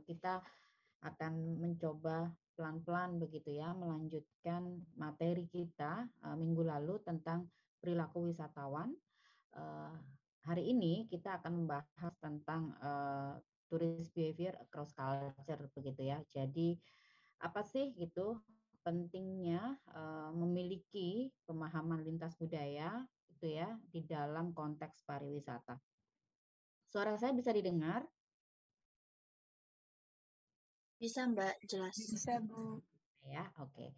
kita akan mencoba pelan-pelan begitu ya melanjutkan materi kita minggu lalu tentang perilaku wisatawan. Eh, Hari ini kita akan membahas tentang tourist behavior across culture begitu ya. Jadi apa sih gitu pentingnya memiliki pemahaman lintas budaya itu ya di dalam konteks pariwisata. Suara saya bisa didengar? Bisa Mbak, jelas. Bisa Bu. Ya, oke.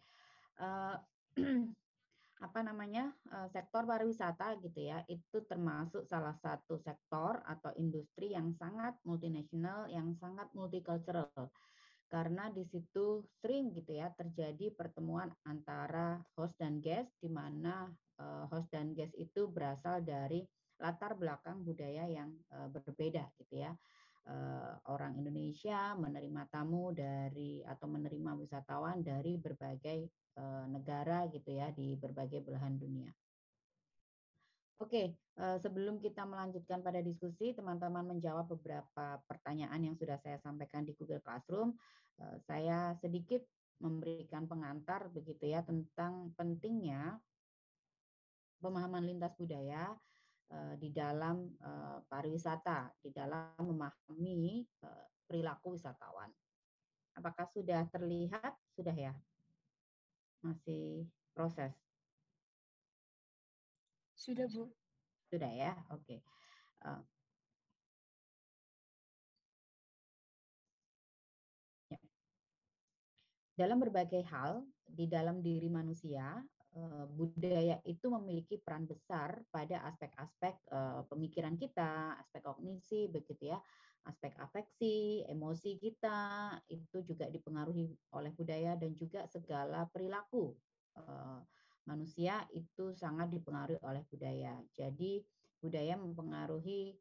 Apa namanya sektor pariwisata gitu ya, itu termasuk salah satu sektor atau industri yang sangat multinasional, yang sangat multicultural. Karena di situ sering gitu ya terjadi pertemuan antara host dan guest, di mana host dan guest itu berasal dari latar belakang budaya yang berbeda gitu ya. Orang Indonesia menerima tamu dari atau menerima wisatawan dari berbagai negara gitu ya di berbagai belahan dunia. Oke, sebelum kita melanjutkan pada diskusi, teman-teman menjawab beberapa pertanyaan yang sudah saya sampaikan di Google Classroom. Saya sedikit memberikan pengantar begitu ya tentang pentingnya pemahaman lintas budaya di dalam pariwisata, di dalam memahami perilaku wisatawan. Apakah sudah terlihat? Sudah ya? Masih proses? Sudah Bu. Sudah ya? Oke. Ya. Dalam berbagai hal di dalam diri manusia, budaya itu memiliki peran besar pada aspek-aspek pemikiran kita, aspek kognisi, begitu ya, aspek afeksi, emosi kita itu juga dipengaruhi oleh budaya dan juga segala perilaku manusia itu sangat dipengaruhi oleh budaya. Jadi budaya mempengaruhi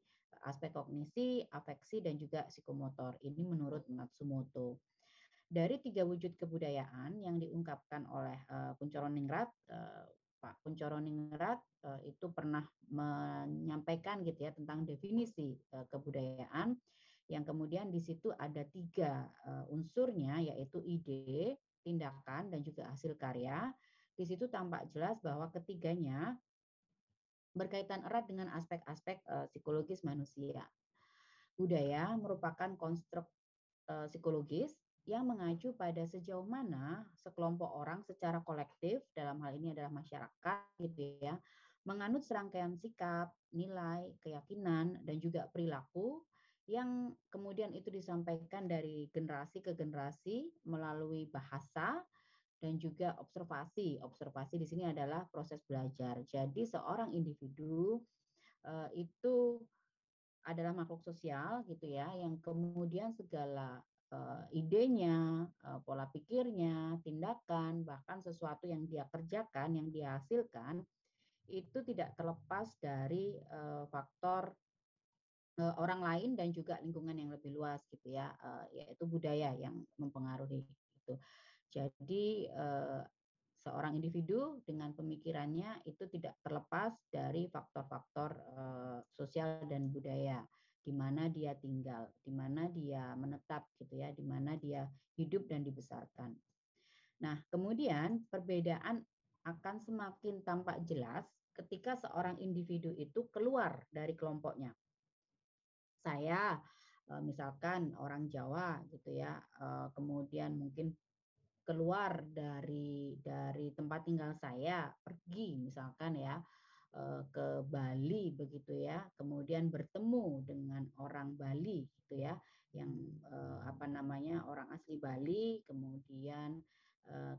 aspek kognisi, afeksi dan juga psikomotor. Ini menurut Matsumoto. Dari 3 wujud kebudayaan yang diungkapkan oleh Kunchoro Ningrat, Pak Kunchoro Ningrat itu pernah menyampaikan gitu ya tentang definisi kebudayaan yang kemudian di situ ada 3 unsurnya yaitu ide, tindakan dan juga hasil karya. Di situ tampak jelas bahwa ketiganya berkaitan erat dengan aspek-aspek psikologis manusia. Budaya merupakan konstruk psikologis yang mengacu pada sejauh mana sekelompok orang secara kolektif, dalam hal ini adalah masyarakat gitu ya, menganut serangkaian sikap, nilai, keyakinan, dan juga perilaku yang kemudian itu disampaikan dari generasi ke generasi melalui bahasa dan juga observasi. Observasi di sini adalah proses belajar. Jadi seorang individu itu adalah makhluk sosial gitu ya, yang kemudian segala idenya, pola pikirnya, tindakan, bahkan sesuatu yang dia kerjakan, yang dia hasilkan, itu tidak terlepas dari faktor orang lain dan juga lingkungan yang lebih luas gitu ya, yaitu budaya yang mempengaruhi itu. Jadi seorang individu dengan pemikirannya itu tidak terlepas dari faktor-faktor sosial dan budaya di mana dia tinggal, di mana dia menetap gitu ya, di mana dia hidup dan dibesarkan. Nah, kemudian perbedaan akan semakin tampak jelas ketika seorang individu itu keluar dari kelompoknya. Saya misalkan orang Jawa gitu ya, kemudian mungkin keluar dari tempat tinggal saya, pergi misalkan ya ke Bali begitu ya, kemudian bertemu dengan orang Bali gitu ya, yang apa namanya orang asli Bali, kemudian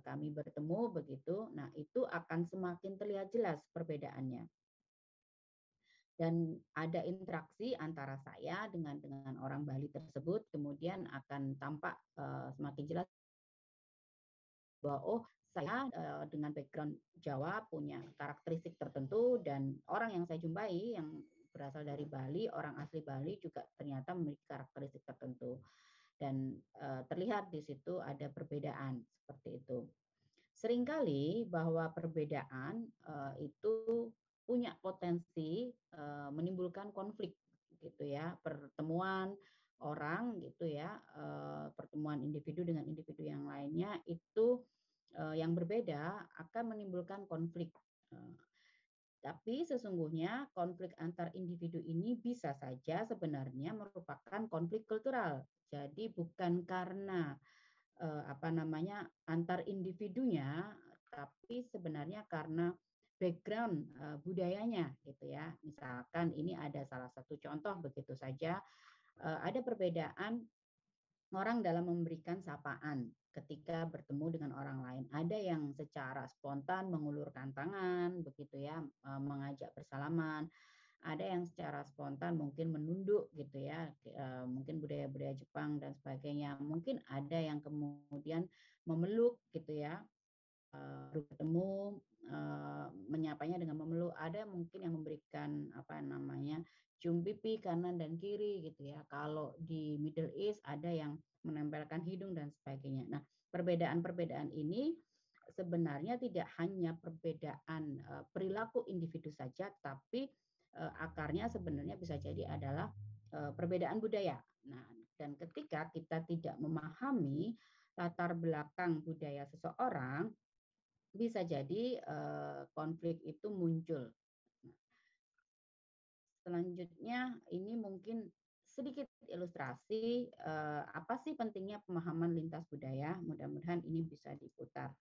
kami bertemu begitu, nah itu akan semakin terlihat jelas perbedaannya. Dan ada interaksi antara saya dengan orang Bali tersebut, kemudian akan tampak semakin jelas bahwa oh saya dengan background Jawa punya karakteristik tertentu dan orang yang saya jumpai yang berasal dari Bali, orang asli Bali juga ternyata memiliki karakteristik tertentu dan terlihat di situ ada perbedaan seperti itu. Seringkali bahwa perbedaan itu punya potensi menimbulkan konflik gitu ya, pertemuan orang gitu ya, pertemuan individu dengan individu yang lainnya itu yang berbeda akan menimbulkan konflik. Eh, tapi sesungguhnya konflik antar individu ini bisa saja sebenarnya merupakan konflik kultural. Jadi bukan karena apa namanya antar individunya, tapi sebenarnya karena background budayanya gitu ya. Misalkan ini ada salah satu contoh begitu saja, ada perbedaan orang dalam memberikan sapaan ketika bertemu dengan orang lain. Ada yang secara spontan mengulurkan tangan, begitu ya, mengajak bersalaman. Ada yang secara spontan mungkin menunduk gitu ya, mungkin budaya-budaya Jepang dan sebagainya. Mungkin ada yang kemudian memeluk gitu ya, bertemu, menyapanya dengan memeluk. Ada mungkin yang memberikan apa namanya cium pipi kanan dan kiri gitu ya. Kalau di Middle East ada yang menempelkan hidung dan sebagainya. Nah, perbedaan-perbedaan ini sebenarnya tidak hanya perbedaan perilaku individu saja, tapi akarnya sebenarnya bisa jadi adalah perbedaan budaya. Nah, dan ketika kita tidak memahami latar belakang budaya seseorang, bisa jadi konflik itu muncul. Nah, selanjutnya ini mungkin sedikit ilustrasi apa sih pentingnya pemahaman lintas budaya. Mudah-mudahan ini bisa diputar.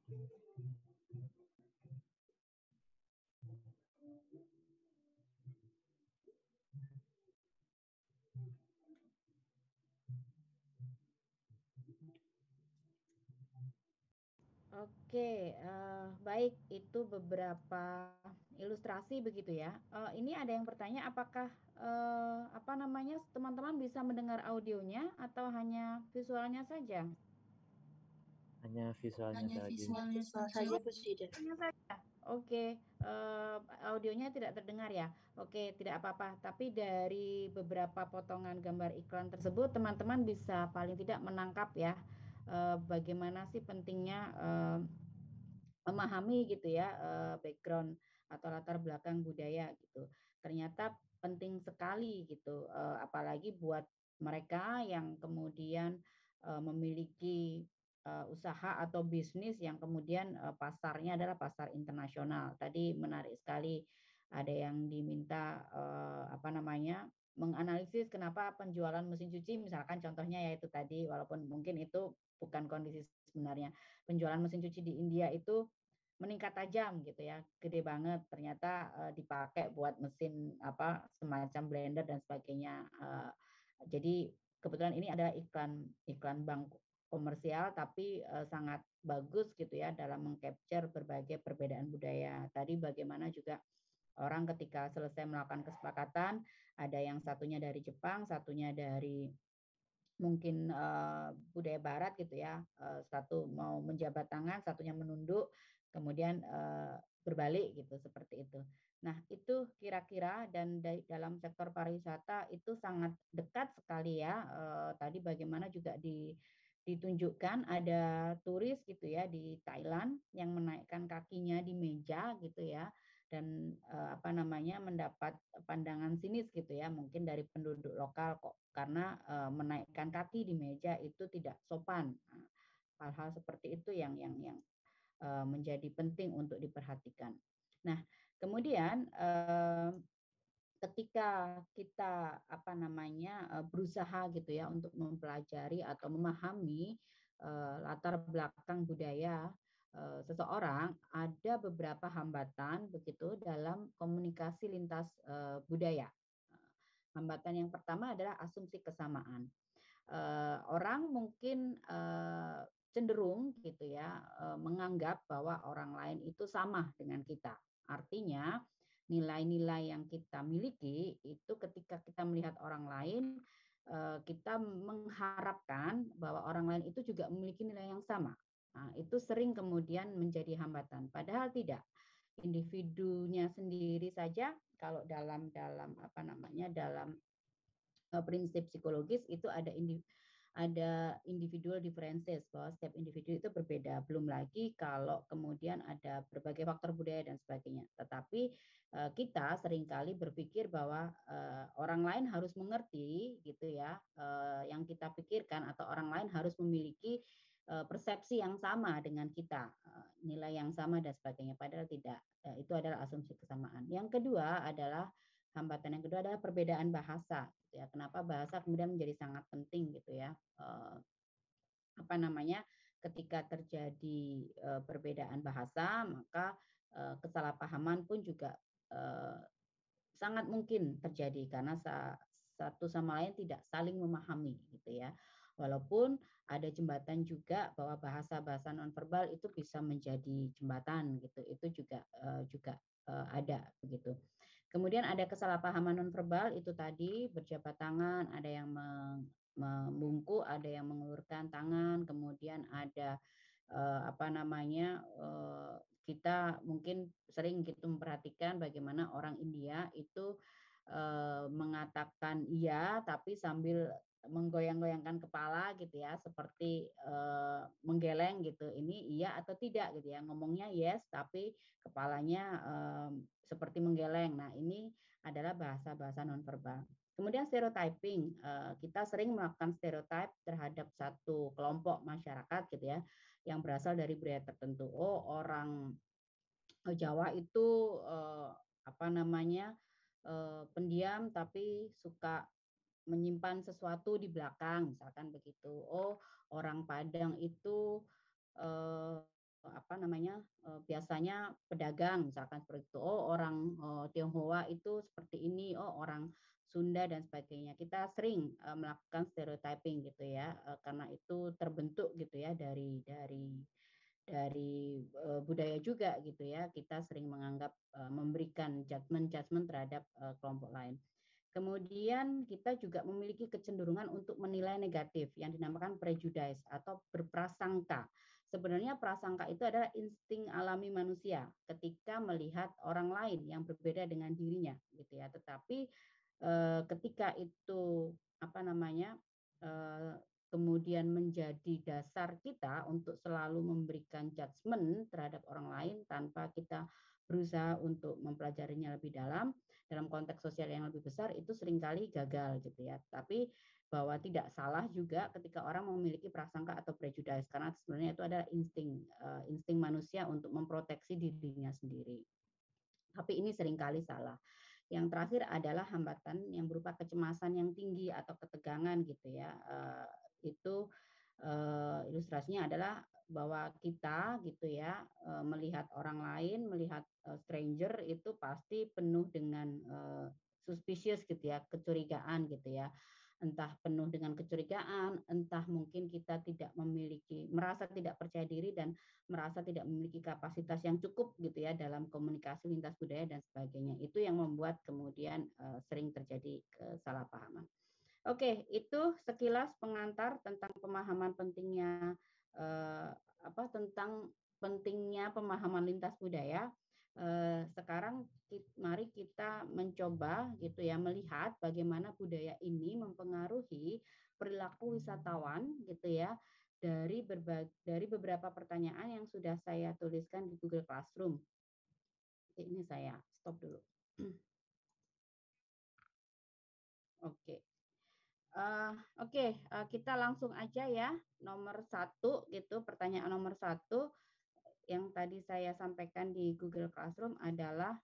Oke, baik, itu beberapa ilustrasi begitu ya. Ini ada yang bertanya apakah, apa namanya, teman-teman bisa mendengar audionya atau hanya visualnya saja? Hanya visualnya Hanya saja. visual saja, Bu Sida. Visualnya saja. Oke, audionya tidak terdengar ya? Oke, tidak apa-apa. Tapi dari beberapa potongan gambar iklan tersebut, teman-teman bisa paling tidak menangkap ya, bagaimana sih pentingnya, memahami gitu ya, background atau latar belakang budaya gitu. Ternyata penting sekali gitu, apalagi buat mereka yang kemudian, memiliki, usaha atau bisnis yang kemudian, pasarnya adalah pasar internasional. Tadi menarik sekali ada yang diminta, apa namanya, menganalisis kenapa penjualan mesin cuci misalkan contohnya ya itu tadi, walaupun mungkin itu bukan kondisi sebenarnya. Penjualan mesin cuci di India itu meningkat tajam gitu ya, gede banget ternyata, dipakai buat mesin apa, semacam blender dan sebagainya. Jadi kebetulan ini ada iklan iklan bank komersial tapi, sangat bagus gitu ya dalam meng-capture berbagai perbedaan budaya. Tadi bagaimana juga orang ketika selesai melakukan kesepakatan, ada yang satunya dari Jepang, satunya dari mungkin, budaya barat gitu ya, satu mau menjabat tangan, satunya menunduk, kemudian, berbalik gitu, seperti itu. Nah, itu kira-kira dan dalam sektor pariwisata itu sangat dekat sekali ya, tadi bagaimana juga ditunjukkan ada turis gitu ya di Thailand yang menaikkan kakinya di meja gitu ya, dan, apa namanya, mendapat pandangan sinis gitu ya, mungkin dari penduduk lokal kok karena, menaikkan kaki di meja itu tidak sopan. Nah, hal-hal seperti itu yang menjadi penting untuk diperhatikan. Nah, kemudian, ketika kita, apa namanya, berusaha gitu ya untuk mempelajari atau memahami, latar belakang budaya, seseorang, ada beberapa hambatan begitu dalam komunikasi lintas, budaya. Hambatan yang pertama adalah asumsi kesamaan. Orang mungkin, cenderung gitu ya, menganggap bahwa orang lain itu sama dengan kita. Artinya nilai-nilai yang kita miliki itu ketika kita melihat orang lain, kita mengharapkan bahwa orang lain itu juga memiliki nilai yang sama. Nah, itu sering kemudian menjadi hambatan, padahal tidak. Individunya sendiri saja kalau dalam dalam apa namanya, dalam prinsip psikologis itu ada individual differences bahwa setiap individu itu berbeda. Belum lagi kalau kemudian ada berbagai faktor budaya dan sebagainya. Tetapi kita seringkali berpikir bahwa orang lain harus mengerti gitu ya, yang kita pikirkan atau orang lain harus memiliki persepsi yang sama dengan kita, nilai yang sama dan sebagainya. Padahal tidak. Itu adalah asumsi kesamaan. Yang kedua adalah hambatan yang kedua adalah perbedaan bahasa. Gitu ya. Kenapa bahasa kemudian menjadi sangat penting gitu ya? Apa namanya? Ketika terjadi perbedaan bahasa, maka kesalahpahaman pun juga sangat mungkin terjadi karena satu sama lain tidak saling memahami gitu ya. Walaupun ada jembatan juga bahwa bahasa-bahasa nonverbal itu bisa menjadi jembatan gitu. Itu juga ada begitu. Kemudian ada kesalahpahaman nonverbal itu tadi berjabat tangan, ada yang membungkuk, ada yang mengulurkan tangan, kemudian ada apa namanya, kita mungkin sering gitu memperhatikan bagaimana orang India itu mengatakan iya tapi sambil menggoyang-goyangkan kepala gitu ya, seperti menggeleng gitu. Ini iya atau tidak gitu ya. Ngomongnya yes tapi kepalanya seperti menggeleng. Nah, ini adalah bahasa-bahasa nonverbal. Kemudian stereotyping, kita sering melakukan stereotip terhadap satu kelompok masyarakat gitu ya, yang berasal dari budaya tertentu. Oh, orang Jawa itu apa namanya, pendiam tapi suka menyimpan sesuatu di belakang, misalkan begitu. Oh, orang Padang itu biasanya pedagang misalkan seperti itu. Oh, orang Tionghoa itu seperti ini, oh orang Sunda dan sebagainya. Kita sering melakukan stereotyping gitu ya, karena itu terbentuk gitu ya dari budaya juga gitu ya. Kita sering menganggap memberikan judgement terhadap kelompok lain. Kemudian kita juga memiliki kecenderungan untuk menilai negatif yang dinamakan prejudice atau berprasangka. Sebenarnya prasangka itu adalah insting alami manusia ketika melihat orang lain yang berbeda dengan dirinya gitu ya. Tetapi ketika itu kemudian menjadi dasar kita untuk selalu memberikan judgement terhadap orang lain tanpa kita berusaha untuk mempelajarinya lebih dalam konteks sosial yang lebih besar, itu seringkali gagal gitu ya. Tapi bahwa tidak salah juga ketika orang memiliki prasangka atau prejudice, karena sebenarnya itu adalah insting manusia untuk memproteksi dirinya sendiri. Tapi ini seringkali salah. Yang terakhir adalah hambatan yang berupa kecemasan yang tinggi atau ketegangan gitu ya. Itu ilustrasinya adalah bahwa kita gitu ya melihat orang lain, melihat stranger itu pasti penuh dengan suspicious gitu ya, kecurigaan gitu ya. Entah penuh dengan kecurigaan, entah mungkin kita merasa tidak percaya diri dan merasa tidak memiliki kapasitas yang cukup gitu ya dalam komunikasi lintas budaya dan sebagainya. Itu yang membuat kemudian sering terjadi kesalahpahaman. Oke, itu sekilas pengantar tentang pemahaman pentingnya tentang pentingnya pemahaman lintas budaya. Sekarang mari kita mencoba gitu ya melihat bagaimana budaya ini mempengaruhi perilaku wisatawan gitu ya dari beberapa pertanyaan yang sudah saya tuliskan di Google Classroom. Ini saya stop dulu. Oke. Kita langsung aja ya nomor 1 gitu, pertanyaan nomor 1 yang tadi saya sampaikan di Google Classroom adalah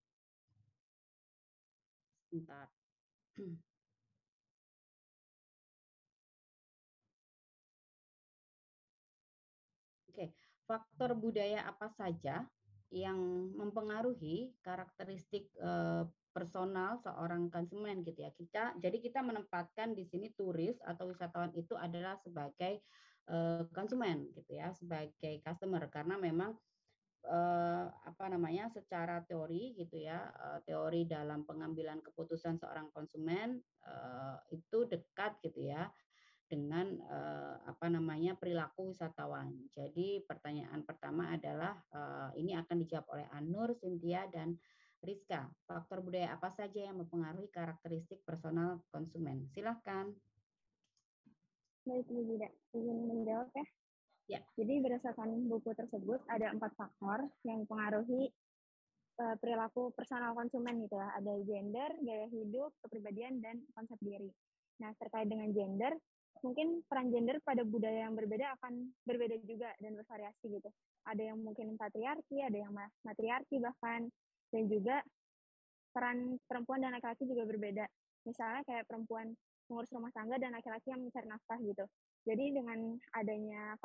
sebentar. Oke, faktor budaya apa saja yang mempengaruhi karakteristik personal seorang konsumen gitu ya. Jadi kita menempatkan di sini turis atau wisatawan itu adalah sebagai konsumen gitu ya, sebagai customer, karena memang secara teori gitu ya, teori dalam pengambilan keputusan seorang konsumen itu dekat gitu ya dengan perilaku wisatawan. Jadi pertanyaan pertama adalah ini akan dijawab oleh Anur, Cynthia, dan Rizka. Faktor budaya apa saja yang mempengaruhi karakteristik personal konsumen? Silahkan. Baik, Bu Gida. Izin menjawab ya. Ya. Jadi berdasarkan buku tersebut ada 4 faktor yang mempengaruhi perilaku personal konsumen gitu ya. Ada gender, gaya hidup, kepribadian, dan konsep diri. Nah, terkait dengan gender, mungkin peran gender pada budaya yang berbeda akan berbeda juga dan bervariasi gitu. Ada yang mungkin patriarki, ada yang matriarki bahkan, dan juga peran perempuan dan laki-laki juga berbeda. Misalnya kayak perempuan mengurus rumah tangga dan laki-laki yang mencari nafkah gitu. Jadi dengan adanya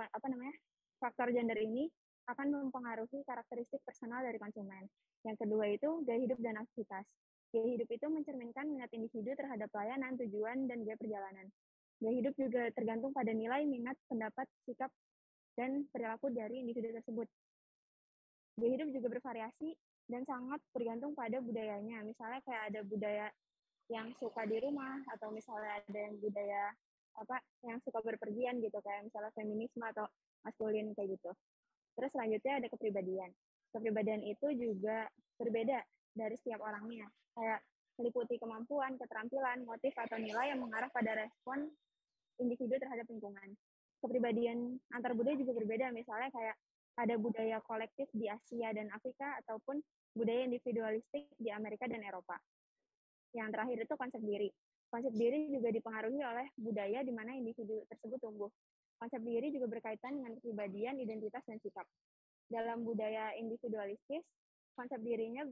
faktor gender ini akan mempengaruhi karakteristik personal dari konsumen. Yang kedua itu gaya hidup dan aktivitas. Gaya hidup itu mencerminkan minat individu terhadap pelayanan, tujuan, dan gaya perjalanan. Gaya hidup juga tergantung pada nilai, minat, pendapat, sikap, dan perilaku dari individu tersebut. Gaya hidup juga bervariasi dan sangat bergantung pada budayanya. Misalnya kayak ada budaya yang suka di rumah, atau misalnya ada yang budaya yang suka berpergian gitu, kayak misalnya feminisme atau maskulin kayak gitu. Terus selanjutnya ada kepribadian. Kepribadian itu juga berbeda dari setiap orangnya. Kayak meliputi kemampuan, keterampilan, motif, atau nilai yang mengarah pada respon individu terhadap lingkungan. Kepribadian antar budaya juga berbeda. Misalnya kayak ada budaya kolektif di Asia dan Afrika, ataupun budaya individualistik di Amerika dan Eropa. Yang terakhir itu konsep diri. Konsep diri juga dipengaruhi oleh budaya di mana individu tersebut tumbuh. Konsep diri juga berkaitan dengan kepribadian, identitas, dan sikap. Dalam budaya individualistis, konsep dirinya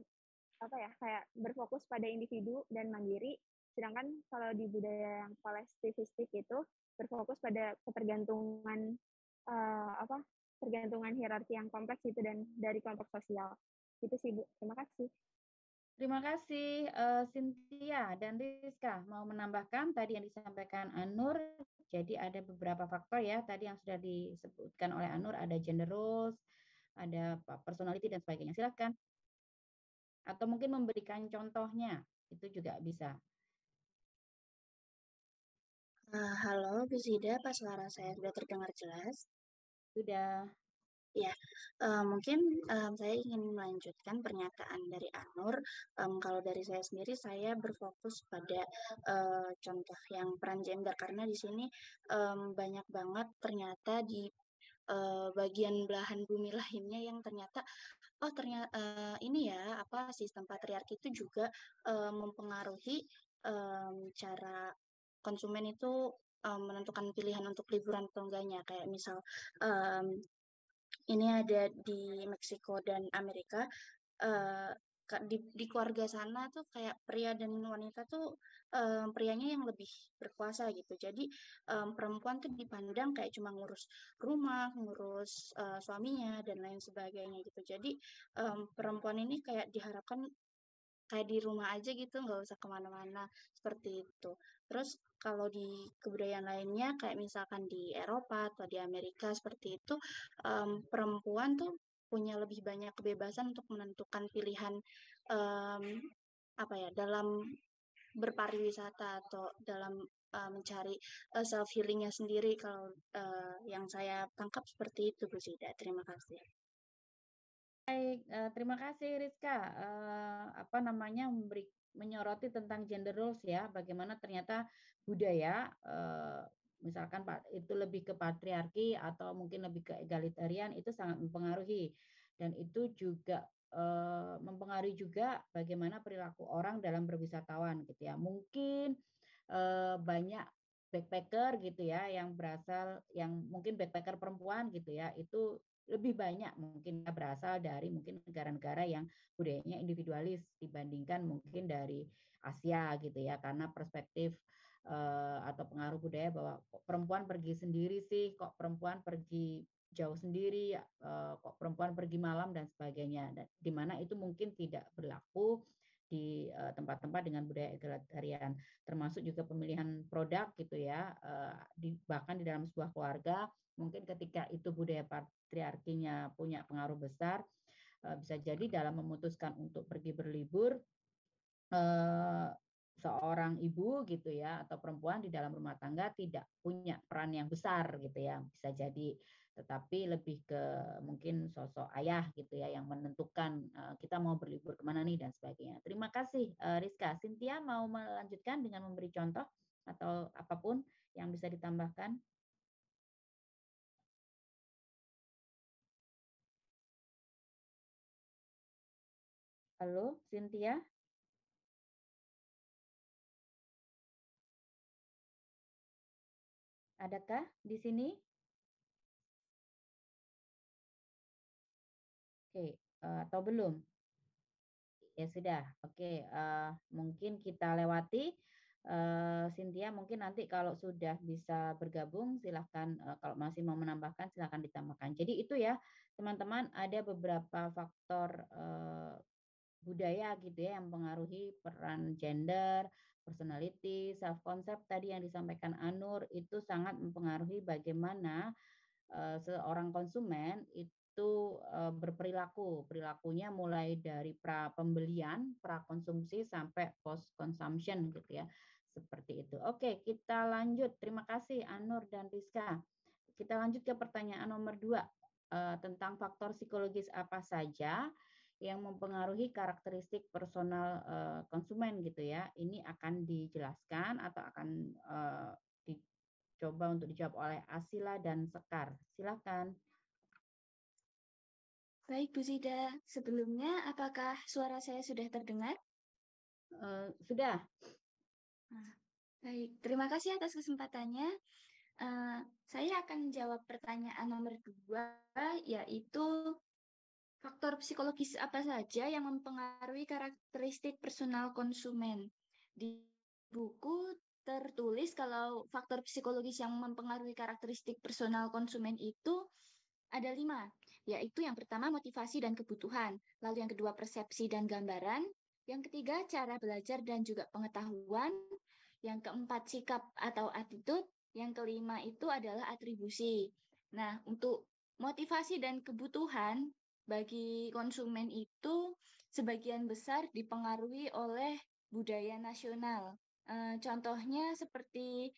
kayak berfokus pada individu dan mandiri, sedangkan kalau di budaya yang kolektivistik itu berfokus pada ketergantungan ketergantungan hierarki yang kompleks itu dan dari kelompok sosial. Itu sih, Bu. Terima kasih. Terima kasih Cynthia dan Rizka. Mau menambahkan tadi yang disampaikan Anur, jadi ada beberapa faktor ya tadi yang sudah disebutkan oleh Anur, ada gender roles, ada personality dan sebagainya. Silakan. Atau mungkin memberikan contohnya, itu juga bisa. Halo, Bu Zida, apa suara saya sudah terdengar jelas? Sudah. Ya, mungkin saya ingin melanjutkan pernyataan dari Anur. Kalau dari saya sendiri, saya berfokus pada contoh yang peran gender karena di sini banyak banget ternyata di bagian belahan bumi lainnya yang ternyata ini ya apa sistem patriarki itu juga mempengaruhi cara konsumen itu menentukan pilihan untuk liburan atau enggaknya kayak misal ini ada di Meksiko dan Amerika. eh, di keluarga sana tuh kayak pria dan wanita tuh prianya yang lebih berkuasa gitu. Jadi perempuan tuh dipandang kayak cuma ngurus rumah, ngurus suaminya dan lain sebagainya gitu. Jadi perempuan ini kayak diharapkan kayak di rumah aja gitu, nggak usah kemana-mana seperti itu. Terus kalau di kebudayaan lainnya kayak misalkan di Eropa atau di Amerika seperti itu, perempuan tuh punya lebih banyak kebebasan untuk menentukan pilihan apa ya dalam berpariwisata atau dalam mencari self healingnya sendiri. Kalau yang saya tangkap seperti itu, Bu Sida. Terima kasih. Baik, terima kasih Rizka. Apa namanya menyoroti tentang gender roles ya, bagaimana ternyata budaya, misalkan itu lebih ke patriarki atau mungkin lebih ke egalitarian itu sangat mempengaruhi dan itu juga mempengaruhi juga bagaimana perilaku orang dalam berwisatawan gitu ya. Mungkin banyak backpacker gitu ya yang berasal yang mungkin backpacker perempuan gitu ya itu lebih banyak mungkin berasal dari mungkin negara-negara yang budayanya individualis dibandingkan mungkin dari Asia gitu ya karena perspektif atau pengaruh budaya bahwa kok perempuan pergi sendiri sih, kok perempuan pergi jauh sendiri, kok perempuan pergi malam dan sebagainya. Dan di mana itu mungkin tidak berlaku di tempat-tempat dengan budaya egalitarian, termasuk juga pemilihan produk gitu ya, bahkan di dalam sebuah keluarga mungkin ketika itu budaya patriarkinya punya pengaruh besar, bisa jadi dalam memutuskan untuk pergi berlibur, seorang ibu gitu ya atau perempuan di dalam rumah tangga tidak punya peran yang besar gitu ya, bisa jadi, tetapi lebih ke mungkin sosok ayah gitu ya yang menentukan kita mau berlibur kemana nih dan sebagainya. Terima kasih Rizka. Cynthia mau melanjutkan dengan memberi contoh atau apapun yang bisa ditambahkan? Halo, Cynthia? Adakah di sini? Oke, atau belum? Ya sudah, oke. Mungkin kita lewati. Cynthia, mungkin nanti kalau sudah bisa bergabung, silahkan. Kalau masih mau menambahkan, silahkan ditambahkan. Jadi itu ya, teman-teman, ada beberapa faktor budaya gitu ya yang mempengaruhi peran gender, personality, self concept tadi yang disampaikan Anur itu sangat mempengaruhi bagaimana seorang konsumen itu perilakunya mulai dari pra pembelian, pra konsumsi sampai post consumption gitu ya. Seperti itu. Oke, kita lanjut. Terima kasih Anur dan Rizka. Kita lanjut ke pertanyaan nomor 2 tentang faktor psikologis apa saja yang mempengaruhi karakteristik personal konsumen gitu ya. Ini akan dijelaskan atau akan coba untuk dijawab oleh Asila dan Sekar. Silakan. Baik, Bu Zida. Sebelumnya, apakah suara saya sudah terdengar? Sudah. Baik, terima kasih atas kesempatannya. Saya akan menjawab pertanyaan nomor 2, yaitu faktor psikologis apa saja yang mempengaruhi karakteristik personal konsumen. Di buku tertulis kalau faktor psikologis yang mempengaruhi karakteristik personal konsumen itu ada 5, yaitu yang pertama motivasi dan kebutuhan, lalu yang kedua persepsi dan gambaran, yang ketiga cara belajar dan juga pengetahuan, yang keempat sikap atau attitude, yang kelima itu adalah atribusi. Nah, untuk motivasi dan kebutuhan bagi konsumen itu sebagian besar dipengaruhi oleh budaya nasional. Contohnya seperti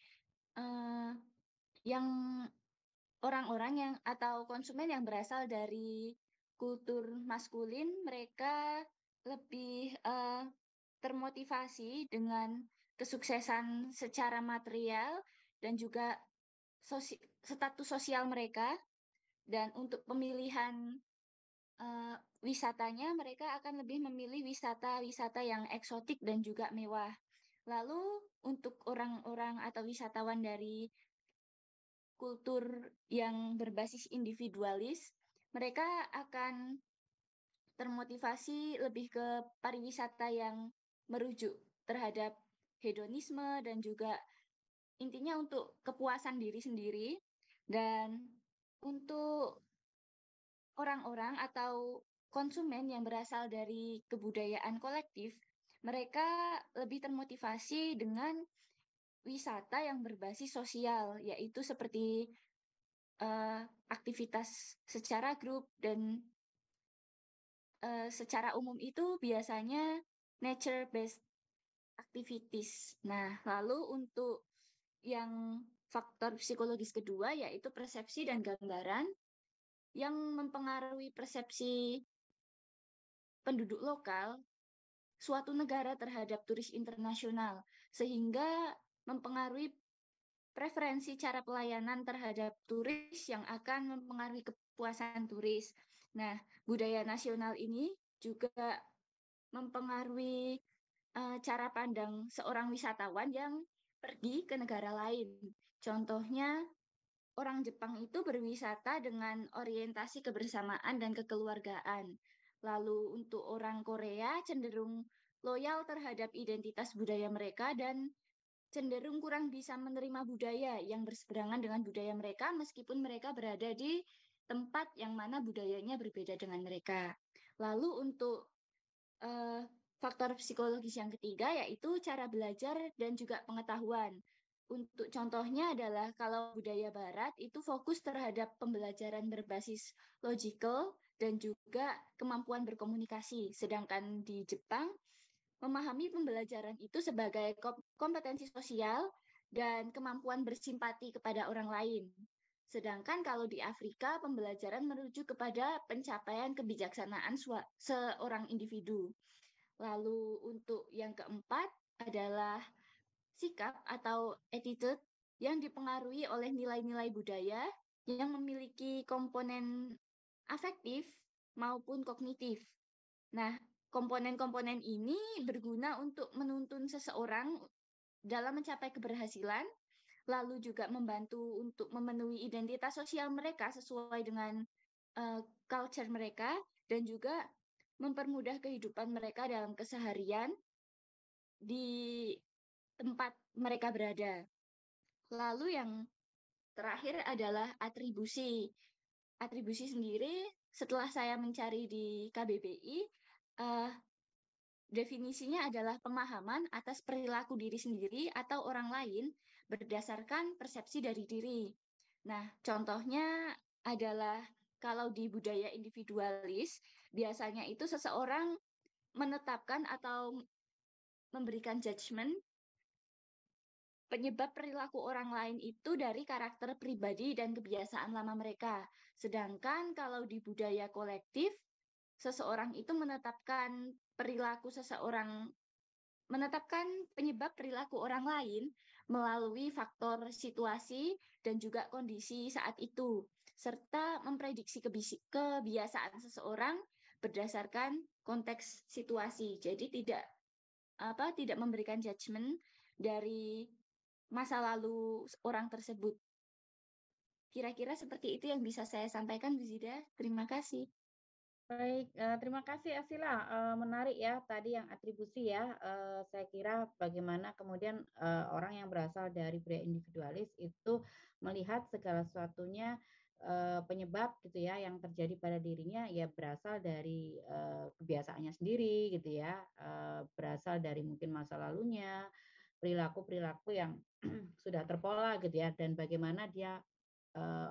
yang orang-orang yang atau konsumen yang berasal dari kultur maskulin, mereka lebih termotivasi dengan kesuksesan secara material dan juga status sosial mereka. Dan untuk pemilihan wisatanya, mereka akan lebih memilih wisata-wisata yang eksotik dan juga mewah. Lalu untuk orang-orang atau wisatawan dari kultur yang berbasis individualis, mereka akan termotivasi lebih ke pariwisata yang merujuk terhadap hedonisme dan juga intinya untuk kepuasan diri sendiri. Dan untuk orang-orang atau konsumen yang berasal dari kebudayaan kolektif, mereka lebih termotivasi dengan wisata yang berbasis sosial, yaitu seperti aktivitas secara grup dan secara umum itu biasanya nature-based activities. Nah, lalu untuk yang faktor psikologis kedua yaitu persepsi dan gambaran yang mempengaruhi persepsi penduduk lokal suatu negara terhadap turis internasional, sehingga mempengaruhi preferensi cara pelayanan terhadap turis yang akan mempengaruhi kepuasan turis. Nah, budaya nasional ini juga mempengaruhi cara pandang seorang wisatawan yang pergi ke negara lain. Contohnya, orang Jepang itu berwisata dengan orientasi kebersamaan dan kekeluargaan. Lalu untuk orang Korea cenderung loyal terhadap identitas budaya mereka dan cenderung kurang bisa menerima budaya yang berseberangan dengan budaya mereka meskipun mereka berada di tempat yang mana budayanya berbeda dengan mereka. Lalu untuk faktor psikologis yang ketiga yaitu cara belajar dan juga pengetahuan. Untuk contohnya adalah kalau budaya barat itu fokus terhadap pembelajaran berbasis logical dan juga kemampuan berkomunikasi. Sedangkan di Jepang, memahami pembelajaran itu sebagai kompetensi sosial dan kemampuan bersimpati kepada orang lain. Sedangkan kalau di Afrika, pembelajaran merujuk kepada pencapaian kebijaksanaan seorang individu. Lalu untuk yang keempat adalah sikap atau attitude yang dipengaruhi oleh nilai-nilai budaya yang memiliki komponen afektif maupun kognitif. Nah, komponen-komponen ini berguna untuk menuntun seseorang dalam mencapai keberhasilan, lalu juga membantu untuk memenuhi identitas sosial mereka sesuai dengan culture mereka, dan juga mempermudah kehidupan mereka dalam keseharian di tempat mereka berada. Lalu yang terakhir adalah atribusi. Atribusi sendiri setelah saya mencari di KBBI, definisinya adalah pemahaman atas perilaku diri sendiri atau orang lain berdasarkan persepsi dari diri. Nah, contohnya adalah kalau di budaya individualis, biasanya itu seseorang menetapkan atau memberikan judgement penyebab perilaku orang lain itu dari karakter pribadi dan kebiasaan lama mereka. Sedangkan kalau di budaya kolektif, seseorang itu menetapkan penyebab perilaku orang lain melalui faktor situasi dan juga kondisi saat itu, serta memprediksi kebiasaan seseorang berdasarkan konteks situasi. Jadi tidak memberikan judgement dari masa lalu orang tersebut. Kira-kira seperti itu yang bisa saya sampaikan, Bu Zida. Terima kasih. Baik, terima kasih Asila. Menarik ya tadi yang atribusi ya. Saya kira bagaimana kemudian orang yang berasal dari budaya individualis itu melihat segala sesuatunya penyebab gitu ya yang terjadi pada dirinya ya berasal dari kebiasaannya sendiri gitu ya, berasal dari mungkin masa lalunya, perilaku-perilaku yang sudah terpola gitu ya, dan bagaimana dia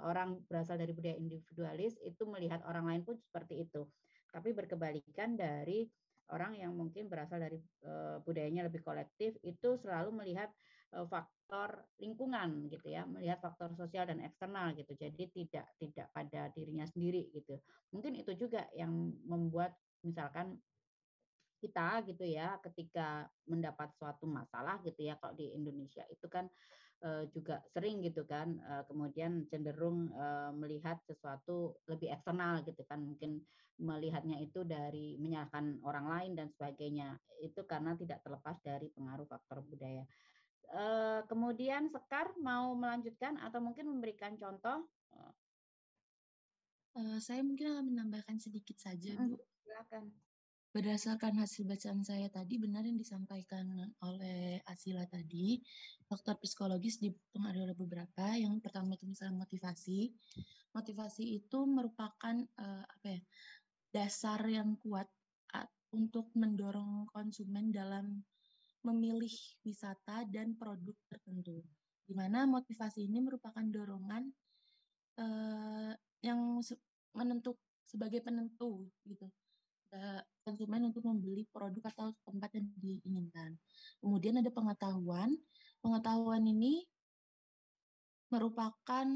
orang berasal dari budaya individualis itu melihat orang lain pun seperti itu. Tapi berkebalikan dari orang yang mungkin berasal dari budayanya lebih kolektif itu selalu melihat faktor lingkungan gitu ya, melihat faktor sosial dan eksternal gitu. Jadi tidak pada dirinya sendiri gitu. Mungkin itu juga yang membuat misalkan kita gitu ya ketika mendapat suatu masalah gitu ya, kalau di Indonesia itu kan juga sering gitu kan, kemudian cenderung melihat sesuatu lebih eksternal gitu kan, mungkin melihatnya itu dari menyalahkan orang lain dan sebagainya, itu karena tidak terlepas dari pengaruh faktor budaya. Kemudian Sekar mau melanjutkan atau mungkin memberikan contoh? Saya mungkin akan menambahkan sedikit saja, Bu. Silakan. Berdasarkan hasil bacaan saya tadi, benar yang disampaikan oleh Asila tadi, faktor psikologis dipengaruhi oleh beberapa. Yang pertama itu misalnya motivasi. Motivasi itu merupakan dasar yang kuat untuk mendorong konsumen dalam memilih wisata dan produk tertentu. Di mana motivasi ini merupakan dorongan yang sebagai penentu gitu konsumen untuk membeli produk atau tempat yang diinginkan. Kemudian ada pengetahuan. Pengetahuan ini merupakan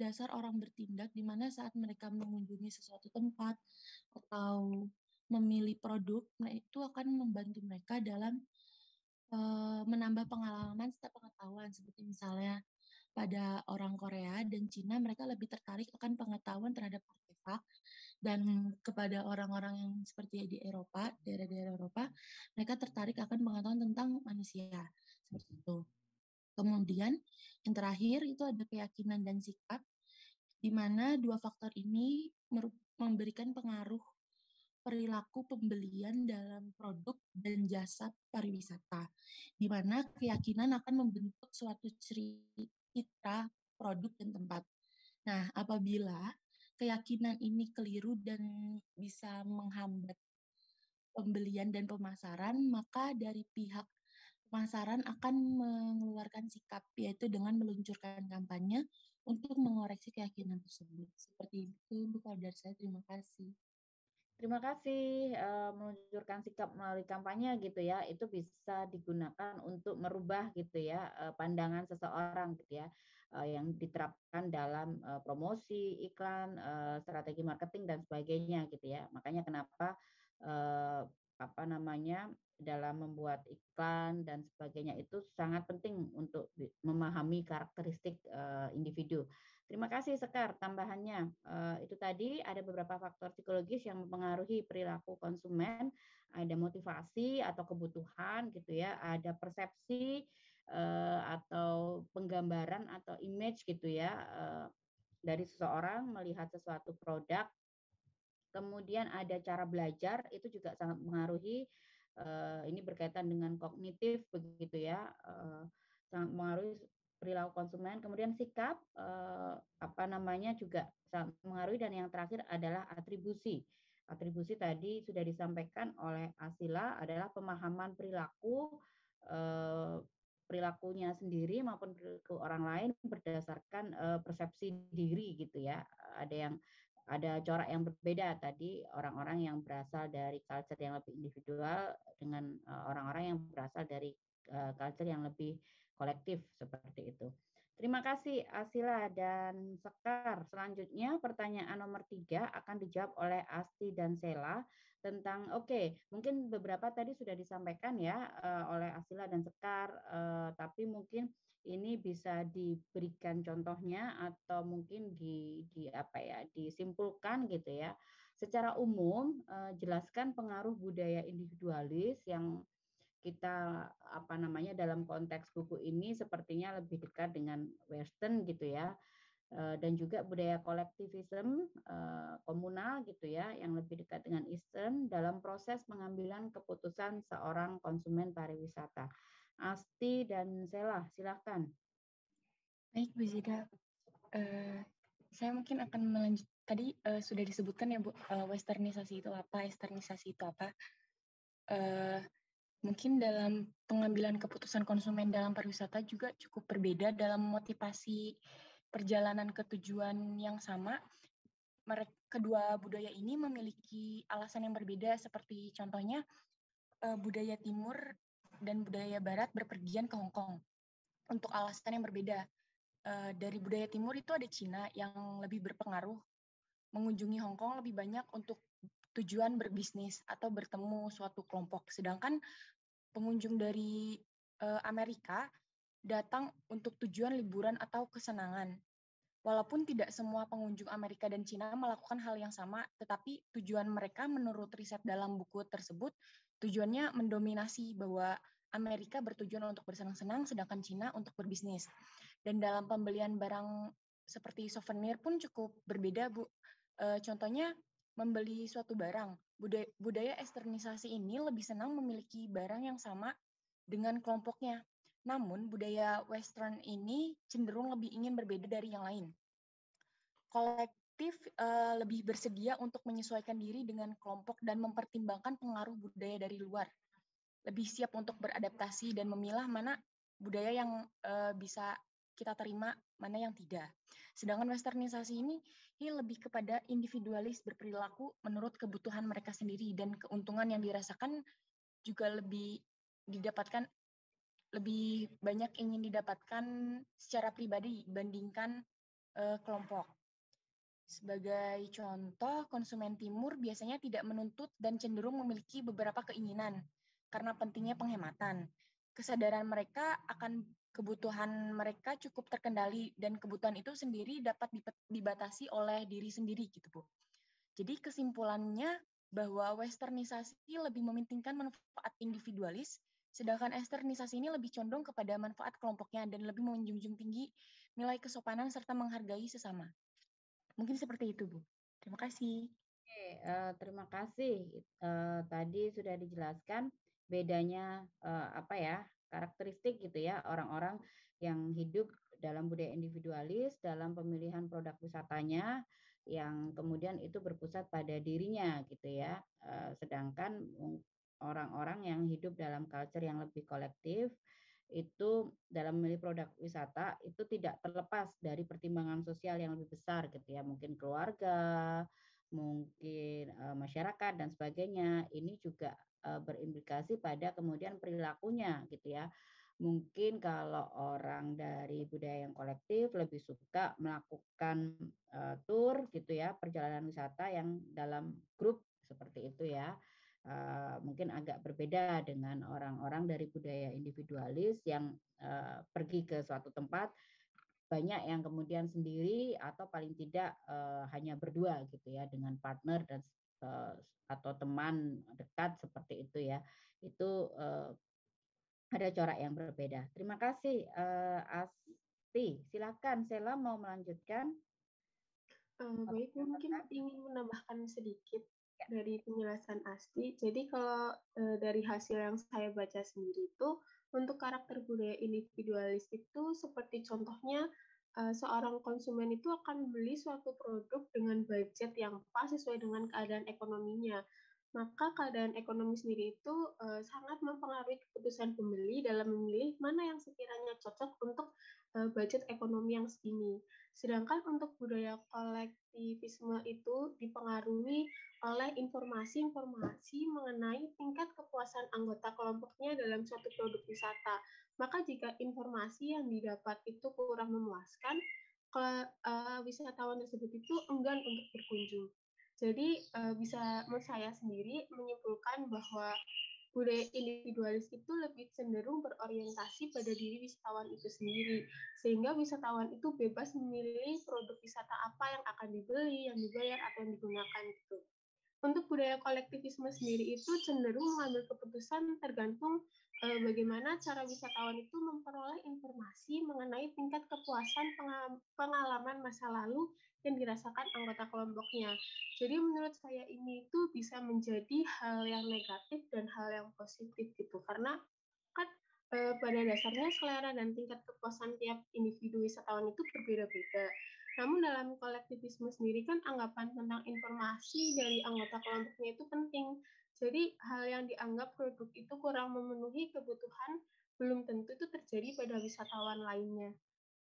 dasar orang bertindak di mana saat mereka mengunjungi sesuatu tempat atau memilih produk, itu akan membantu mereka dalam menambah pengalaman serta pengetahuan. Seperti misalnya pada orang Korea dan Cina, mereka lebih tertarik akan pengetahuan terhadap artefak, dan kepada orang-orang yang seperti di Eropa, daerah-daerah Eropa, mereka tertarik akan pengetahuan tentang manusia, seperti itu. Kemudian yang terakhir itu ada keyakinan dan sikap, di mana dua faktor ini memberikan pengaruh perilaku pembelian dalam produk dan jasa pariwisata, di mana keyakinan akan membentuk suatu citra produk dan tempat. Nah, apabila keyakinan ini keliru dan bisa menghambat pembelian dan pemasaran, maka dari pihak pemasaran akan mengeluarkan sikap, yaitu dengan meluncurkan kampanye untuk mengoreksi keyakinan tersebut. Seperti itu, Bu, kalau dari saya. Terima kasih. Terima kasih. Meluncurkan sikap melalui kampanye gitu ya, itu bisa digunakan untuk merubah gitu ya pandangan seseorang gitu ya, yang diterapkan dalam promosi, iklan, strategi marketing dan sebagainya gitu ya. Makanya kenapa dalam membuat iklan dan sebagainya itu sangat penting untuk memahami karakteristik individu. Terima kasih Sekar tambahannya. Itu tadi ada beberapa faktor psikologis yang mempengaruhi perilaku konsumen, ada motivasi atau kebutuhan gitu ya, ada persepsi atau penggambaran atau image gitu ya dari seseorang melihat sesuatu produk. Kemudian ada cara belajar, itu juga sangat mengaruhi. Ini berkaitan dengan kognitif begitu ya, sangat mengaruhi perilaku konsumen. Kemudian sikap juga sangat mengaruhi, dan yang terakhir adalah atribusi. Atribusi tadi sudah disampaikan oleh Asila, adalah pemahaman perilakunya sendiri maupun perilaku orang lain berdasarkan persepsi diri gitu ya. Ada corak yang berbeda tadi, orang-orang yang berasal dari culture yang lebih individual dengan orang-orang yang berasal dari culture yang lebih kolektif seperti itu. Terima kasih Asila dan Sekar. Selanjutnya pertanyaan nomor 3 akan dijawab oleh Asti dan Sela tentang mungkin beberapa tadi sudah disampaikan ya oleh Asila dan Sekar, tapi mungkin ini bisa diberikan contohnya atau mungkin disimpulkan gitu ya. Secara umum jelaskan pengaruh budaya individualis yang kita dalam konteks buku ini sepertinya lebih dekat dengan Western gitu ya, dan juga budaya kolektivisme komunal gitu ya yang lebih dekat dengan Eastern dalam proses pengambilan keputusan seorang konsumen pariwisata. Asti dan Sela, silahkan. Baik, Bu Zida. Saya mungkin akan melanjut. Tadi sudah disebutkan ya Bu, westernisasi itu apa, esternisasi itu apa. Mungkin dalam pengambilan keputusan konsumen dalam pariwisata juga cukup berbeda dalam motivasi perjalanan ke tujuan yang sama. Kedua budaya ini memiliki alasan yang berbeda, seperti contohnya budaya timur dan budaya barat berpergian ke Hong Kong untuk alasan yang berbeda. Dari budaya timur itu ada Cina yang lebih berpengaruh, mengunjungi Hong Kong lebih banyak untuk tujuan berbisnis atau bertemu suatu kelompok. Sedangkan pengunjung dari Amerika datang untuk tujuan liburan atau kesenangan. Walaupun tidak semua pengunjung Amerika dan Cina melakukan hal yang sama, tetapi tujuan mereka menurut riset dalam buku tersebut, tujuannya mendominasi bahwa Amerika bertujuan untuk bersenang-senang, sedangkan Cina untuk berbisnis. Dan dalam pembelian barang seperti souvenir pun cukup berbeda, Bu. Contohnya, membeli suatu barang. Budaya esternisasi ini lebih senang memiliki barang yang sama dengan kelompoknya. Namun, budaya Western ini cenderung lebih ingin berbeda dari yang lain. Kolektif lebih bersedia untuk menyesuaikan diri dengan kelompok dan mempertimbangkan pengaruh budaya dari luar. Lebih siap untuk beradaptasi dan memilah mana budaya yang bisa kita terima, mana yang tidak. Sedangkan westernisasi ini lebih kepada individualis berperilaku menurut kebutuhan mereka sendiri, dan keuntungan yang dirasakan juga lebih banyak ingin didapatkan secara pribadi dibandingkan kelompok. Sebagai contoh, konsumen timur biasanya tidak menuntut dan cenderung memiliki beberapa keinginan karena pentingnya penghematan. Kesadaran mereka akan kebutuhan mereka cukup terkendali, dan kebutuhan itu sendiri dapat dibatasi oleh diri sendiri gitu, Bu. Jadi kesimpulannya bahwa westernisasi lebih mementingkan manfaat individualis, sedangkan esternisasi ini lebih condong kepada manfaat kelompoknya dan lebih menjunjung tinggi nilai kesopanan serta menghargai sesama. Mungkin seperti itu, Bu. Terima kasih. Oke, terima kasih. Tadi sudah dijelaskan bedanya karakteristik gitu ya orang-orang yang hidup dalam budaya individualis dalam pemilihan produk wisatanya, yang kemudian itu berpusat pada dirinya gitu ya. Sedangkan orang-orang yang hidup dalam culture yang lebih kolektif itu dalam memilih produk wisata itu tidak terlepas dari pertimbangan sosial yang lebih besar gitu ya, mungkin keluarga, mungkin masyarakat dan sebagainya. Ini juga berimplikasi pada kemudian perilakunya gitu ya. Mungkin kalau orang dari budaya yang kolektif lebih suka melakukan tour gitu ya, perjalanan wisata yang dalam grup seperti itu ya. Mungkin agak berbeda dengan orang-orang dari budaya individualis yang pergi ke suatu tempat banyak yang kemudian sendiri atau paling tidak hanya berdua gitu ya dengan partner dan atau teman dekat seperti itu ya. Itu ada corak yang berbeda. Terima kasih Asti. Silakan Sela mau melanjutkan. Baik, mungkin ingin menambahkan sedikit dari penjelasan Asti. Jadi kalau dari hasil yang saya baca sendiri itu, untuk karakter budaya individualis itu seperti contohnya seorang konsumen itu akan beli suatu produk dengan budget yang pas sesuai dengan keadaan ekonominya. Maka keadaan ekonomi sendiri itu sangat mempengaruhi keputusan pembeli dalam memilih mana yang sekiranya cocok untuk budget ekonomi yang segini. Sedangkan untuk budaya kolektivisme itu dipengaruhi oleh informasi-informasi mengenai tingkat kepuasan anggota kelompoknya dalam suatu produk wisata. Maka jika informasi yang didapat itu kurang memuaskan, wisatawan tersebut itu enggan untuk berkunjung. Jadi bisa menurut saya sendiri menyimpulkan bahwa budaya individualis itu lebih cenderung berorientasi pada diri wisatawan itu sendiri, sehingga wisatawan itu bebas memilih produk wisata apa yang akan dibeli, yang dibayar, atau yang digunakan gitu. Untuk budaya kolektivisme sendiri itu cenderung mengambil keputusan tergantung bagaimana cara wisatawan itu memperoleh informasi mengenai tingkat kepuasan pengalaman masa lalu yang dirasakan anggota kelompoknya. Jadi menurut saya ini itu bisa menjadi hal yang negatif dan hal yang positif gitu, karena kan pada dasarnya selera dan tingkat kepuasan tiap individu wisatawan itu berbeda-beda. Namun dalam kolektivisme sendiri kan anggapan tentang informasi dari anggota kelompoknya itu penting. Jadi hal yang dianggap produk itu kurang memenuhi kebutuhan belum tentu itu terjadi pada wisatawan lainnya.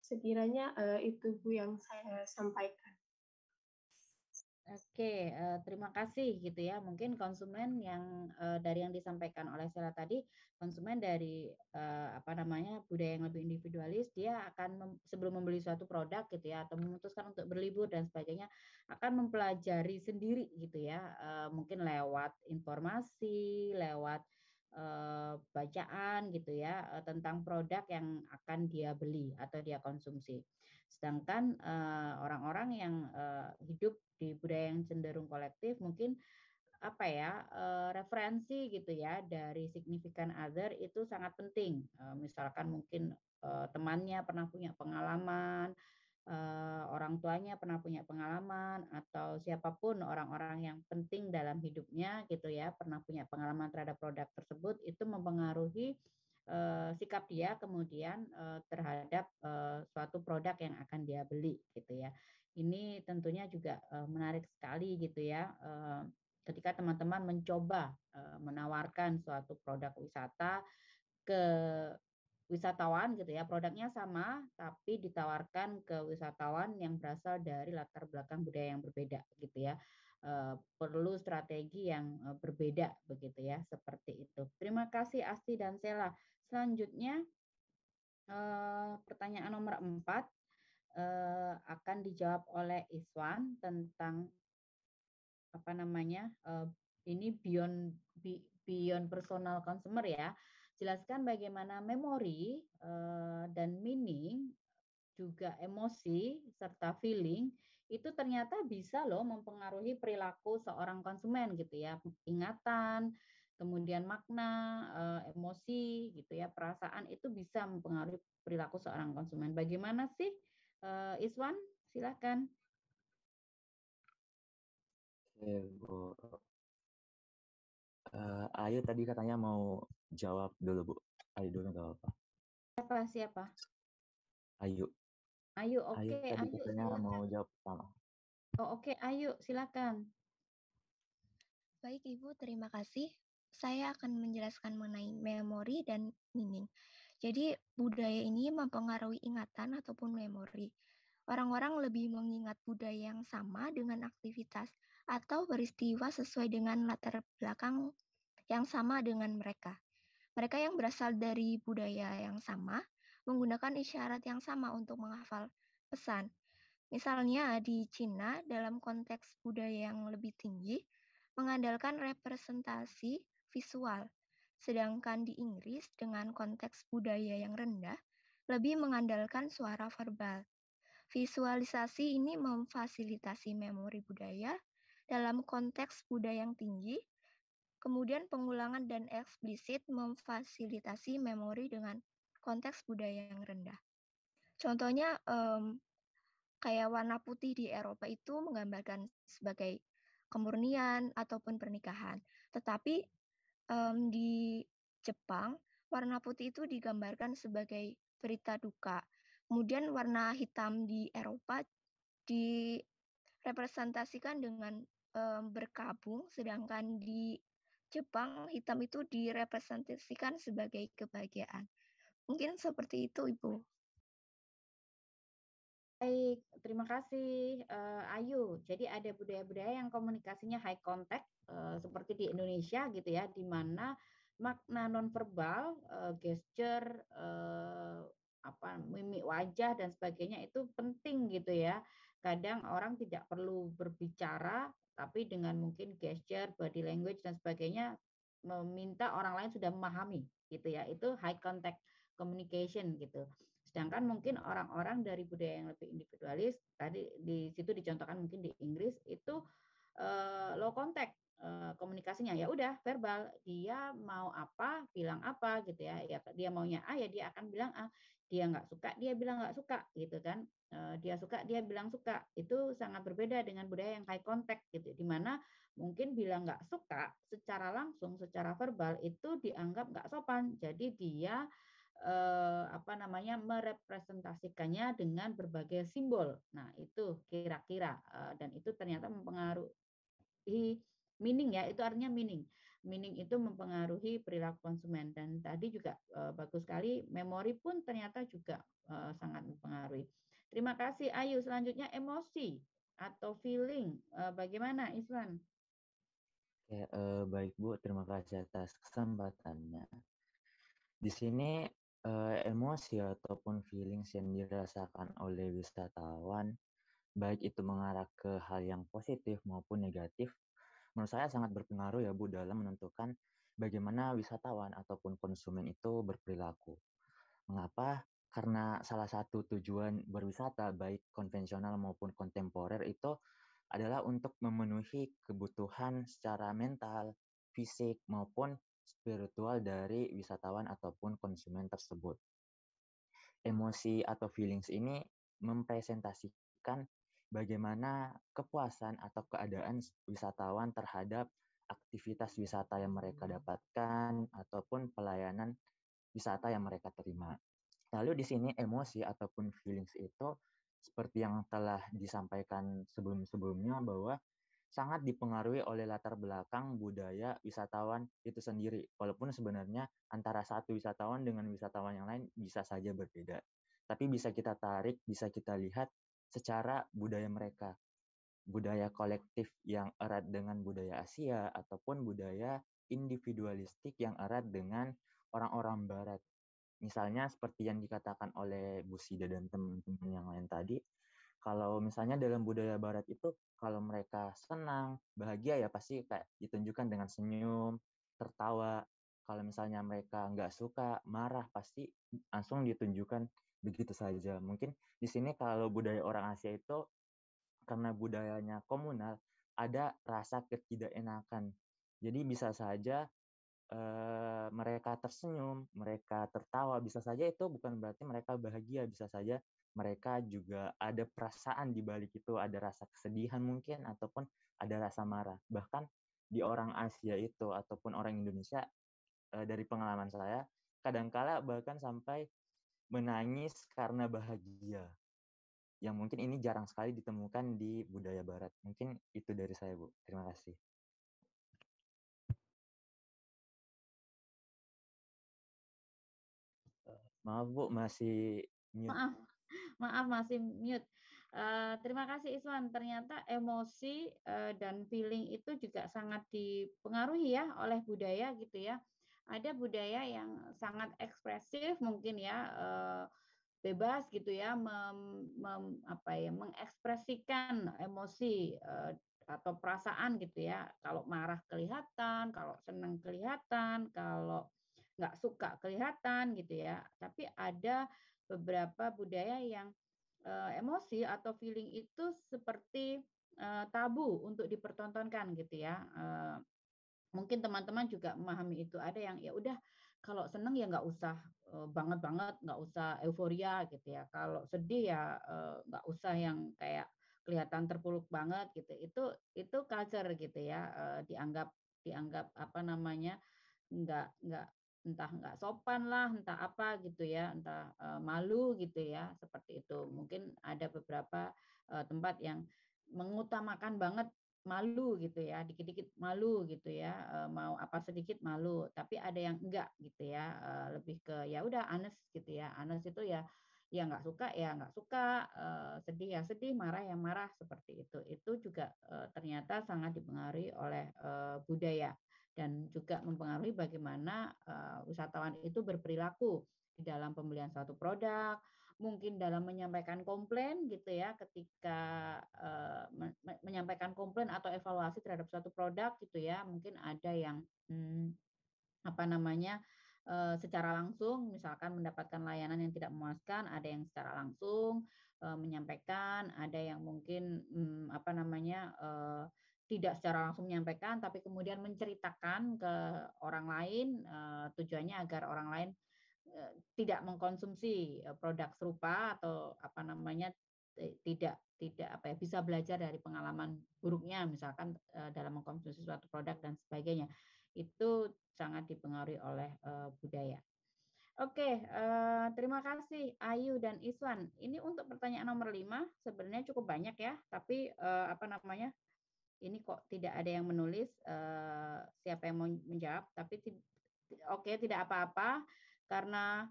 Sekiranya itu Bu yang saya sampaikan. Oke, terima kasih gitu ya. Mungkin konsumen yang dari yang disampaikan oleh Sheila tadi, konsumen dari budaya yang lebih individualis, dia akan sebelum membeli suatu produk gitu ya, atau memutuskan untuk berlibur dan sebagainya, akan mempelajari sendiri gitu ya, mungkin lewat informasi, lewat bacaan gitu ya, tentang produk yang akan dia beli atau dia konsumsi. Sedangkan orang-orang yang hidup di budaya yang cenderung kolektif mungkin referensi gitu ya dari significant other itu sangat penting. Misalkan mungkin temannya pernah punya pengalaman, orang tuanya pernah punya pengalaman, atau siapapun orang-orang yang penting dalam hidupnya gitu ya pernah punya pengalaman terhadap produk tersebut, itu mempengaruhi sikap dia kemudian terhadap suatu produk yang akan dia beli gitu ya. Ini tentunya juga menarik sekali gitu ya, ketika teman-teman mencoba menawarkan suatu produk wisata ke wisatawan gitu ya, produknya sama tapi ditawarkan ke wisatawan yang berasal dari latar belakang budaya yang berbeda gitu ya. Perlu strategi yang berbeda begitu ya, seperti itu. Terima kasih Asti dan Sheila. Selanjutnya pertanyaan nomor 4 akan dijawab oleh Iswan tentang ini beyond personal consumer ya. Jelaskan bagaimana memori dan meaning, juga emosi serta feeling itu ternyata bisa loh mempengaruhi perilaku seorang konsumen gitu ya. Ingatan, kemudian makna, emosi gitu ya, perasaan itu bisa mempengaruhi perilaku seorang konsumen. Bagaimana sih Iswan? Silakan. Oke, Bu. Ayu tadi katanya mau jawab dulu, Bu. Ayu dulu nggak apa-apa. Siapa? Ayu. Ayu, oke. Ayu tadi Ayu, katanya silakan. mau jawab pertama. Oh, oke. Ayu, silakan. Baik Ibu, terima kasih. Saya akan menjelaskan mengenai memori dan meaning. Jadi budaya ini mempengaruhi ingatan ataupun memori. Orang-orang lebih mengingat budaya yang sama dengan aktivitas atau peristiwa sesuai dengan latar belakang yang sama dengan mereka. Mereka yang berasal dari budaya yang sama menggunakan isyarat yang sama untuk menghafal pesan. Misalnya di Cina dalam konteks budaya yang lebih tinggi mengandalkan representasi visual, sedangkan di Inggris dengan konteks budaya yang rendah lebih mengandalkan suara verbal. Visualisasi ini memfasilitasi memori budaya dalam konteks budaya yang tinggi, kemudian pengulangan dan eksplisit memfasilitasi memori dengan konteks budaya yang rendah. Contohnya kayak warna putih di Eropa itu menggambarkan sebagai kemurnian ataupun pernikahan. Tetapi di Jepang, warna putih itu digambarkan sebagai berita duka. Kemudian warna hitam di Eropa direpresentasikan dengan berkabung, sedangkan di Jepang hitam itu direpresentasikan sebagai kebahagiaan. Mungkin seperti itu, Ibu. Baik, terima kasih Ayu. Jadi ada budaya-budaya yang komunikasinya high contact seperti di Indonesia gitu ya, di mana makna nonverbal, gesture, mimik wajah dan sebagainya itu penting gitu ya. Kadang orang tidak perlu berbicara, tapi dengan mungkin gesture, body language dan sebagainya meminta orang lain sudah memahami gitu ya. Itu high contact communication gitu. Sedangkan mungkin orang-orang dari budaya yang lebih individualis, tadi di situ dicontohkan mungkin di Inggris itu low contact komunikasinya, ya udah verbal, dia mau apa bilang apa gitu ya, ya dia maunya A ya dia akan bilang A, dia nggak suka dia bilang nggak suka gitu kan, dia suka dia bilang suka. Itu sangat berbeda dengan budaya yang high contact gitu, di mana mungkin bilang nggak suka secara langsung secara verbal itu dianggap nggak sopan, jadi dia merepresentasikannya dengan berbagai simbol. Nah, itu kira-kira dan itu ternyata mempengaruhi meaning ya, itu artinya meaning. Meaning itu mempengaruhi perilaku konsumen dan tadi juga bagus sekali memori pun ternyata juga sangat mempengaruhi. Terima kasih Ayu. Selanjutnya emosi atau feeling. Bagaimana Iswan? Oke, baik Bu, terima kasih atas kesempatannya. Di sini emosi ataupun feelings yang dirasakan oleh wisatawan, baik itu mengarah ke hal yang positif maupun negatif, menurut saya sangat berpengaruh ya Bu dalam menentukan bagaimana wisatawan ataupun konsumen itu berperilaku. Mengapa? Karena salah satu tujuan berwisata baik konvensional maupun kontemporer itu adalah untuk memenuhi kebutuhan secara mental, fisik maupun spiritual dari wisatawan ataupun konsumen tersebut. Emosi atau feelings ini mempresentasikan bagaimana kepuasan atau keadaan wisatawan terhadap aktivitas wisata yang mereka dapatkan ataupun pelayanan wisata yang mereka terima. Lalu di sini emosi ataupun feelings itu seperti yang telah disampaikan sebelum-sebelumnya bahwa sangat dipengaruhi oleh latar belakang budaya wisatawan itu sendiri. Walaupun sebenarnya antara satu wisatawan dengan wisatawan yang lain bisa saja berbeda. Tapi bisa kita tarik, bisa kita lihat secara budaya mereka. Budaya kolektif yang erat dengan budaya Asia ataupun budaya individualistik yang erat dengan orang-orang Barat. Misalnya seperti yang dikatakan oleh Bu Sida dan teman-teman yang lain tadi, kalau misalnya dalam budaya Barat itu, kalau mereka senang, bahagia ya pasti kayak ditunjukkan dengan senyum, tertawa. Kalau misalnya mereka nggak suka, marah, pasti langsung ditunjukkan begitu saja. Mungkin di sini kalau budaya orang Asia itu, karena budayanya komunal, ada rasa ketidakenakan. Jadi bisa saja mereka tersenyum, mereka tertawa, bisa saja itu bukan berarti mereka bahagia, bisa saja mereka juga ada perasaan di balik itu, ada rasa kesedihan mungkin, ataupun ada rasa marah. Bahkan di orang Asia itu, ataupun orang Indonesia, dari pengalaman saya, kadangkala bahkan sampai menangis karena bahagia. Yang mungkin ini jarang sekali ditemukan di budaya Barat. Mungkin itu dari saya, Bu. Terima kasih. Maaf Bu, masih mute. Maaf masih mute. Terima kasih Iswan. Ternyata emosi dan feeling itu juga sangat dipengaruhi ya oleh budaya gitu ya. Ada budaya yang sangat ekspresif mungkin ya, bebas gitu ya, mengekspresikan emosi atau perasaan gitu ya. Kalau marah kelihatan, kalau senang kelihatan, kalau nggak suka kelihatan gitu ya. Tapi ada beberapa budaya yang emosi atau feeling itu seperti tabu untuk dipertontonkan gitu ya. Mungkin teman-teman juga memahami itu. Ada yang ya udah kalau seneng ya nggak usah banget-banget, nggak usah euforia gitu ya. Kalau sedih ya nggak usah yang kayak kelihatan terpuruk banget gitu. Itu culture gitu ya. Dianggap dianggap apa namanya, nggak entah nggak sopan lah, entah apa gitu ya, entah malu gitu ya, seperti itu. Mungkin ada beberapa tempat yang mengutamakan banget malu gitu ya, dikit-dikit malu gitu ya, mau apa sedikit malu. Tapi ada yang enggak gitu ya, lebih ke ya udah honest gitu ya. Honest itu ya nggak suka ya nggak suka, sedih ya sedih, marah ya marah, seperti itu. Itu juga ternyata sangat dipengaruhi oleh budaya dan juga mempengaruhi bagaimana wisatawan itu berperilaku di dalam pembelian suatu produk, mungkin dalam menyampaikan komplain gitu ya, ketika menyampaikan komplain atau evaluasi terhadap suatu produk gitu ya, mungkin ada yang apa namanya, secara langsung misalkan mendapatkan layanan yang tidak memuaskan, ada yang secara langsung menyampaikan, ada yang mungkin apa namanya, tidak secara langsung menyampaikan, tapi kemudian menceritakan ke orang lain, tujuannya agar orang lain tidak mengkonsumsi produk serupa atau apa namanya, tidak tidak apa ya, bisa belajar dari pengalaman buruknya misalkan dalam mengkonsumsi suatu produk dan sebagainya. Itu sangat dipengaruhi oleh budaya. Oke, terima kasih Ayu dan Iswan. Ini untuk pertanyaan nomor 5 sebenarnya cukup banyak ya, tapi ini kok tidak ada yang menulis siapa yang mau menjawab, tapi oke, tidak apa-apa karena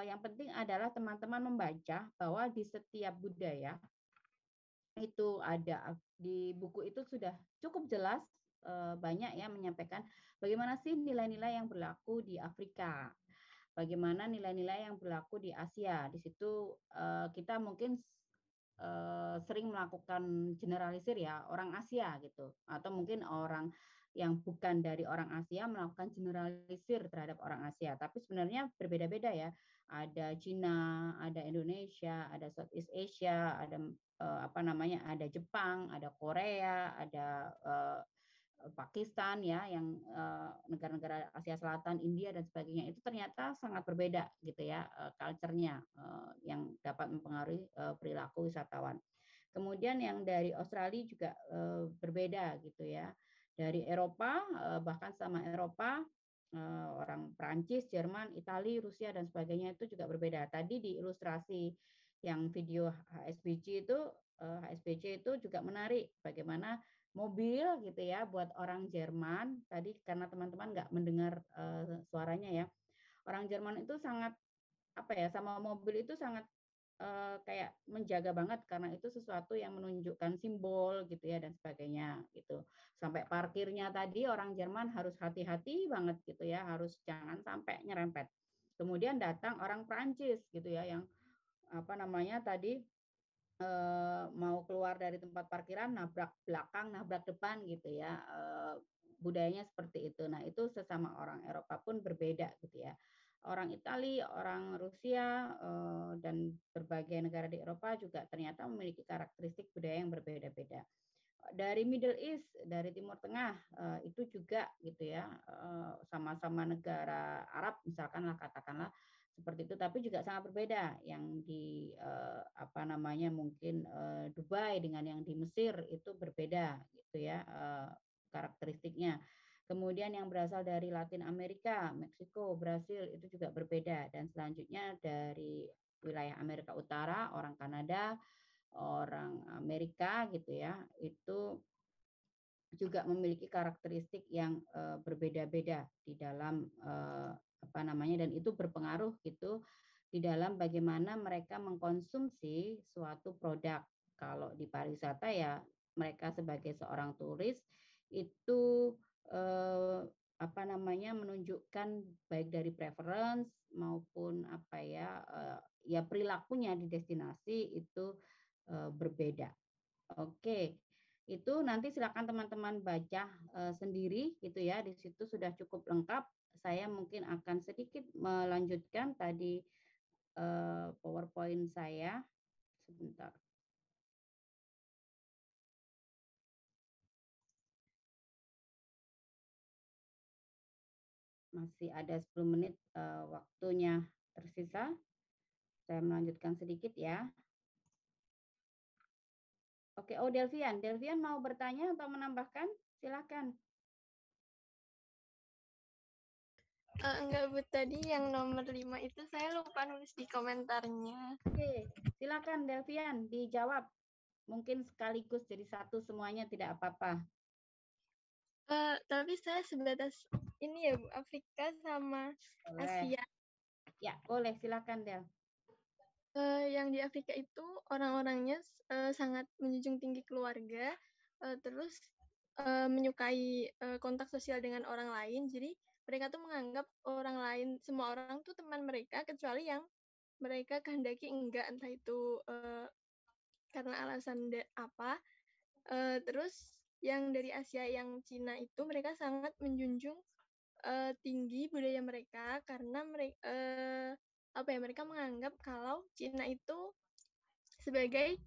yang penting adalah teman-teman membaca bahwa di setiap budaya itu ada di buku itu sudah cukup jelas banyak ya menyampaikan bagaimana sih nilai-nilai yang berlaku di Afrika, bagaimana nilai-nilai yang berlaku di Asia. Di situ kita mungkin sering melakukan generalisir ya orang Asia gitu, atau mungkin orang yang bukan dari orang Asia melakukan generalisir terhadap orang Asia, tapi sebenarnya berbeda-beda ya. Ada Cina, ada Indonesia, ada Southeast Asia, ada ada Jepang, ada Korea, ada Pakistan ya, yang negara-negara Asia Selatan, India dan sebagainya itu ternyata sangat berbeda gitu ya culture-nya yang dapat mempengaruhi perilaku wisatawan. Kemudian yang dari Australia juga berbeda gitu ya. Dari Eropa bahkan sama Eropa orang Prancis, Jerman, Italia, Rusia dan sebagainya itu juga berbeda. Tadi di ilustrasi yang video HSBC itu juga menarik bagaimana mobil gitu ya buat orang Jerman tadi karena teman-teman nggak mendengar suaranya ya, orang Jerman itu sangat sama mobil itu sangat kayak menjaga banget karena itu sesuatu yang menunjukkan simbol gitu ya dan sebagainya gitu. Sampai parkirnya tadi orang Jerman harus hati-hati banget gitu ya, harus jangan sampai nyerempet. Kemudian datang orang Prancis gitu ya yang tadi mau keluar dari tempat parkiran nabrak belakang, nabrak depan gitu ya. Budayanya seperti itu. Nah, itu sesama orang Eropa pun berbeda gitu ya. Orang Italia, orang Rusia dan berbagai negara di Eropa juga ternyata memiliki karakteristik budaya yang berbeda-beda. Dari Middle East, dari Timur Tengah itu juga gitu ya, sama-sama negara Arab misalkanlah katakanlah seperti itu, tapi juga sangat berbeda. Yang di mungkin Dubai dengan yang di Mesir itu berbeda gitu ya karakteristiknya. Kemudian yang berasal dari Latin Amerika, Meksiko, Brasil itu juga berbeda. Dan selanjutnya dari wilayah Amerika Utara, orang Kanada, orang Amerika gitu ya, itu juga memiliki karakteristik yang berbeda-beda di dalam dan itu berpengaruh gitu di dalam bagaimana mereka mengkonsumsi suatu produk. Kalau di pariwisata ya mereka sebagai seorang turis itu menunjukkan baik dari preference maupun perilakunya di destinasi itu berbeda. Oke. Itu nanti silakan teman-teman baca sendiri gitu ya. Di situ sudah cukup lengkap. Saya mungkin akan sedikit melanjutkan tadi PowerPoint saya. Sebentar. Masih ada 10 menit waktunya tersisa. Saya melanjutkan sedikit ya. Oke, Delvian mau bertanya atau menambahkan? Silakan. Enggak, Bu. Tadi yang nomor 5 itu saya lupa nulis di komentarnya. Oke, silakan Delvian dijawab. Mungkin sekaligus jadi satu semuanya tidak apa-apa. Tapi saya sebatas ini ya, Bu, Afrika sama Asia. Ya, boleh. Silakan, Del. Yang di Afrika itu orang-orangnya sangat menjunjung tinggi keluarga, terus menyukai kontak sosial dengan orang lain. Jadi mereka tuh menganggap orang lain, semua orang tuh teman mereka, kecuali yang mereka kehendaki enggak, entah itu karena alasan apa. Terus yang dari Asia, yang Cina itu mereka sangat menjunjung tinggi budaya mereka karena mereka menganggap kalau Cina itu sebagai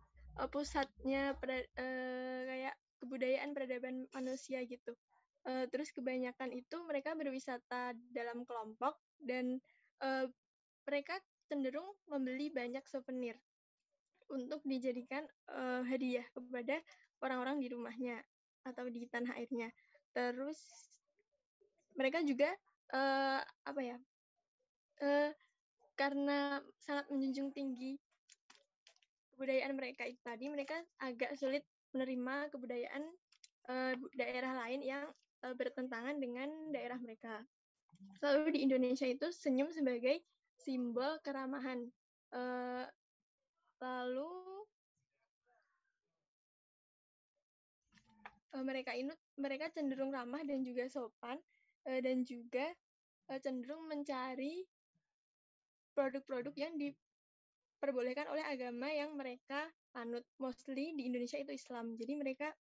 pusatnya kayak kebudayaan peradaban manusia gitu. Terus kebanyakan itu mereka berwisata dalam kelompok dan mereka cenderung membeli banyak souvenir untuk dijadikan hadiah kepada orang-orang di rumahnya atau di tanah airnya. Terus mereka juga karena sangat menjunjung tinggi kebudayaan mereka itu tadi, mereka agak sulit menerima kebudayaan daerah lain yang bertentangan dengan daerah mereka. Lalu di Indonesia itu senyum sebagai simbol keramahan. Lalu mereka cenderung ramah dan juga sopan, dan juga cenderung mencari produk-produk yang diperbolehkan oleh agama yang mereka anut. Mostly di Indonesia itu Islam. Jadi mereka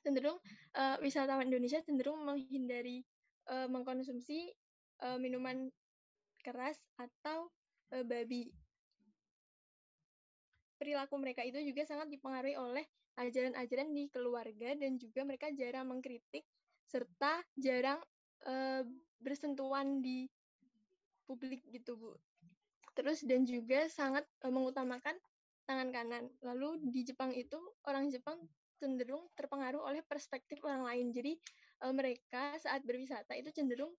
cenderung wisatawan Indonesia cenderung menghindari mengkonsumsi minuman keras atau babi. Perilaku mereka itu juga sangat dipengaruhi oleh ajaran-ajaran di keluarga dan juga mereka jarang mengkritik serta jarang bersentuhan di publik gitu, Bu. Terus dan juga sangat mengutamakan tangan kanan. Lalu di Jepang itu orang Jepang cenderung terpengaruh oleh perspektif orang lain. Jadi mereka saat berwisata itu cenderung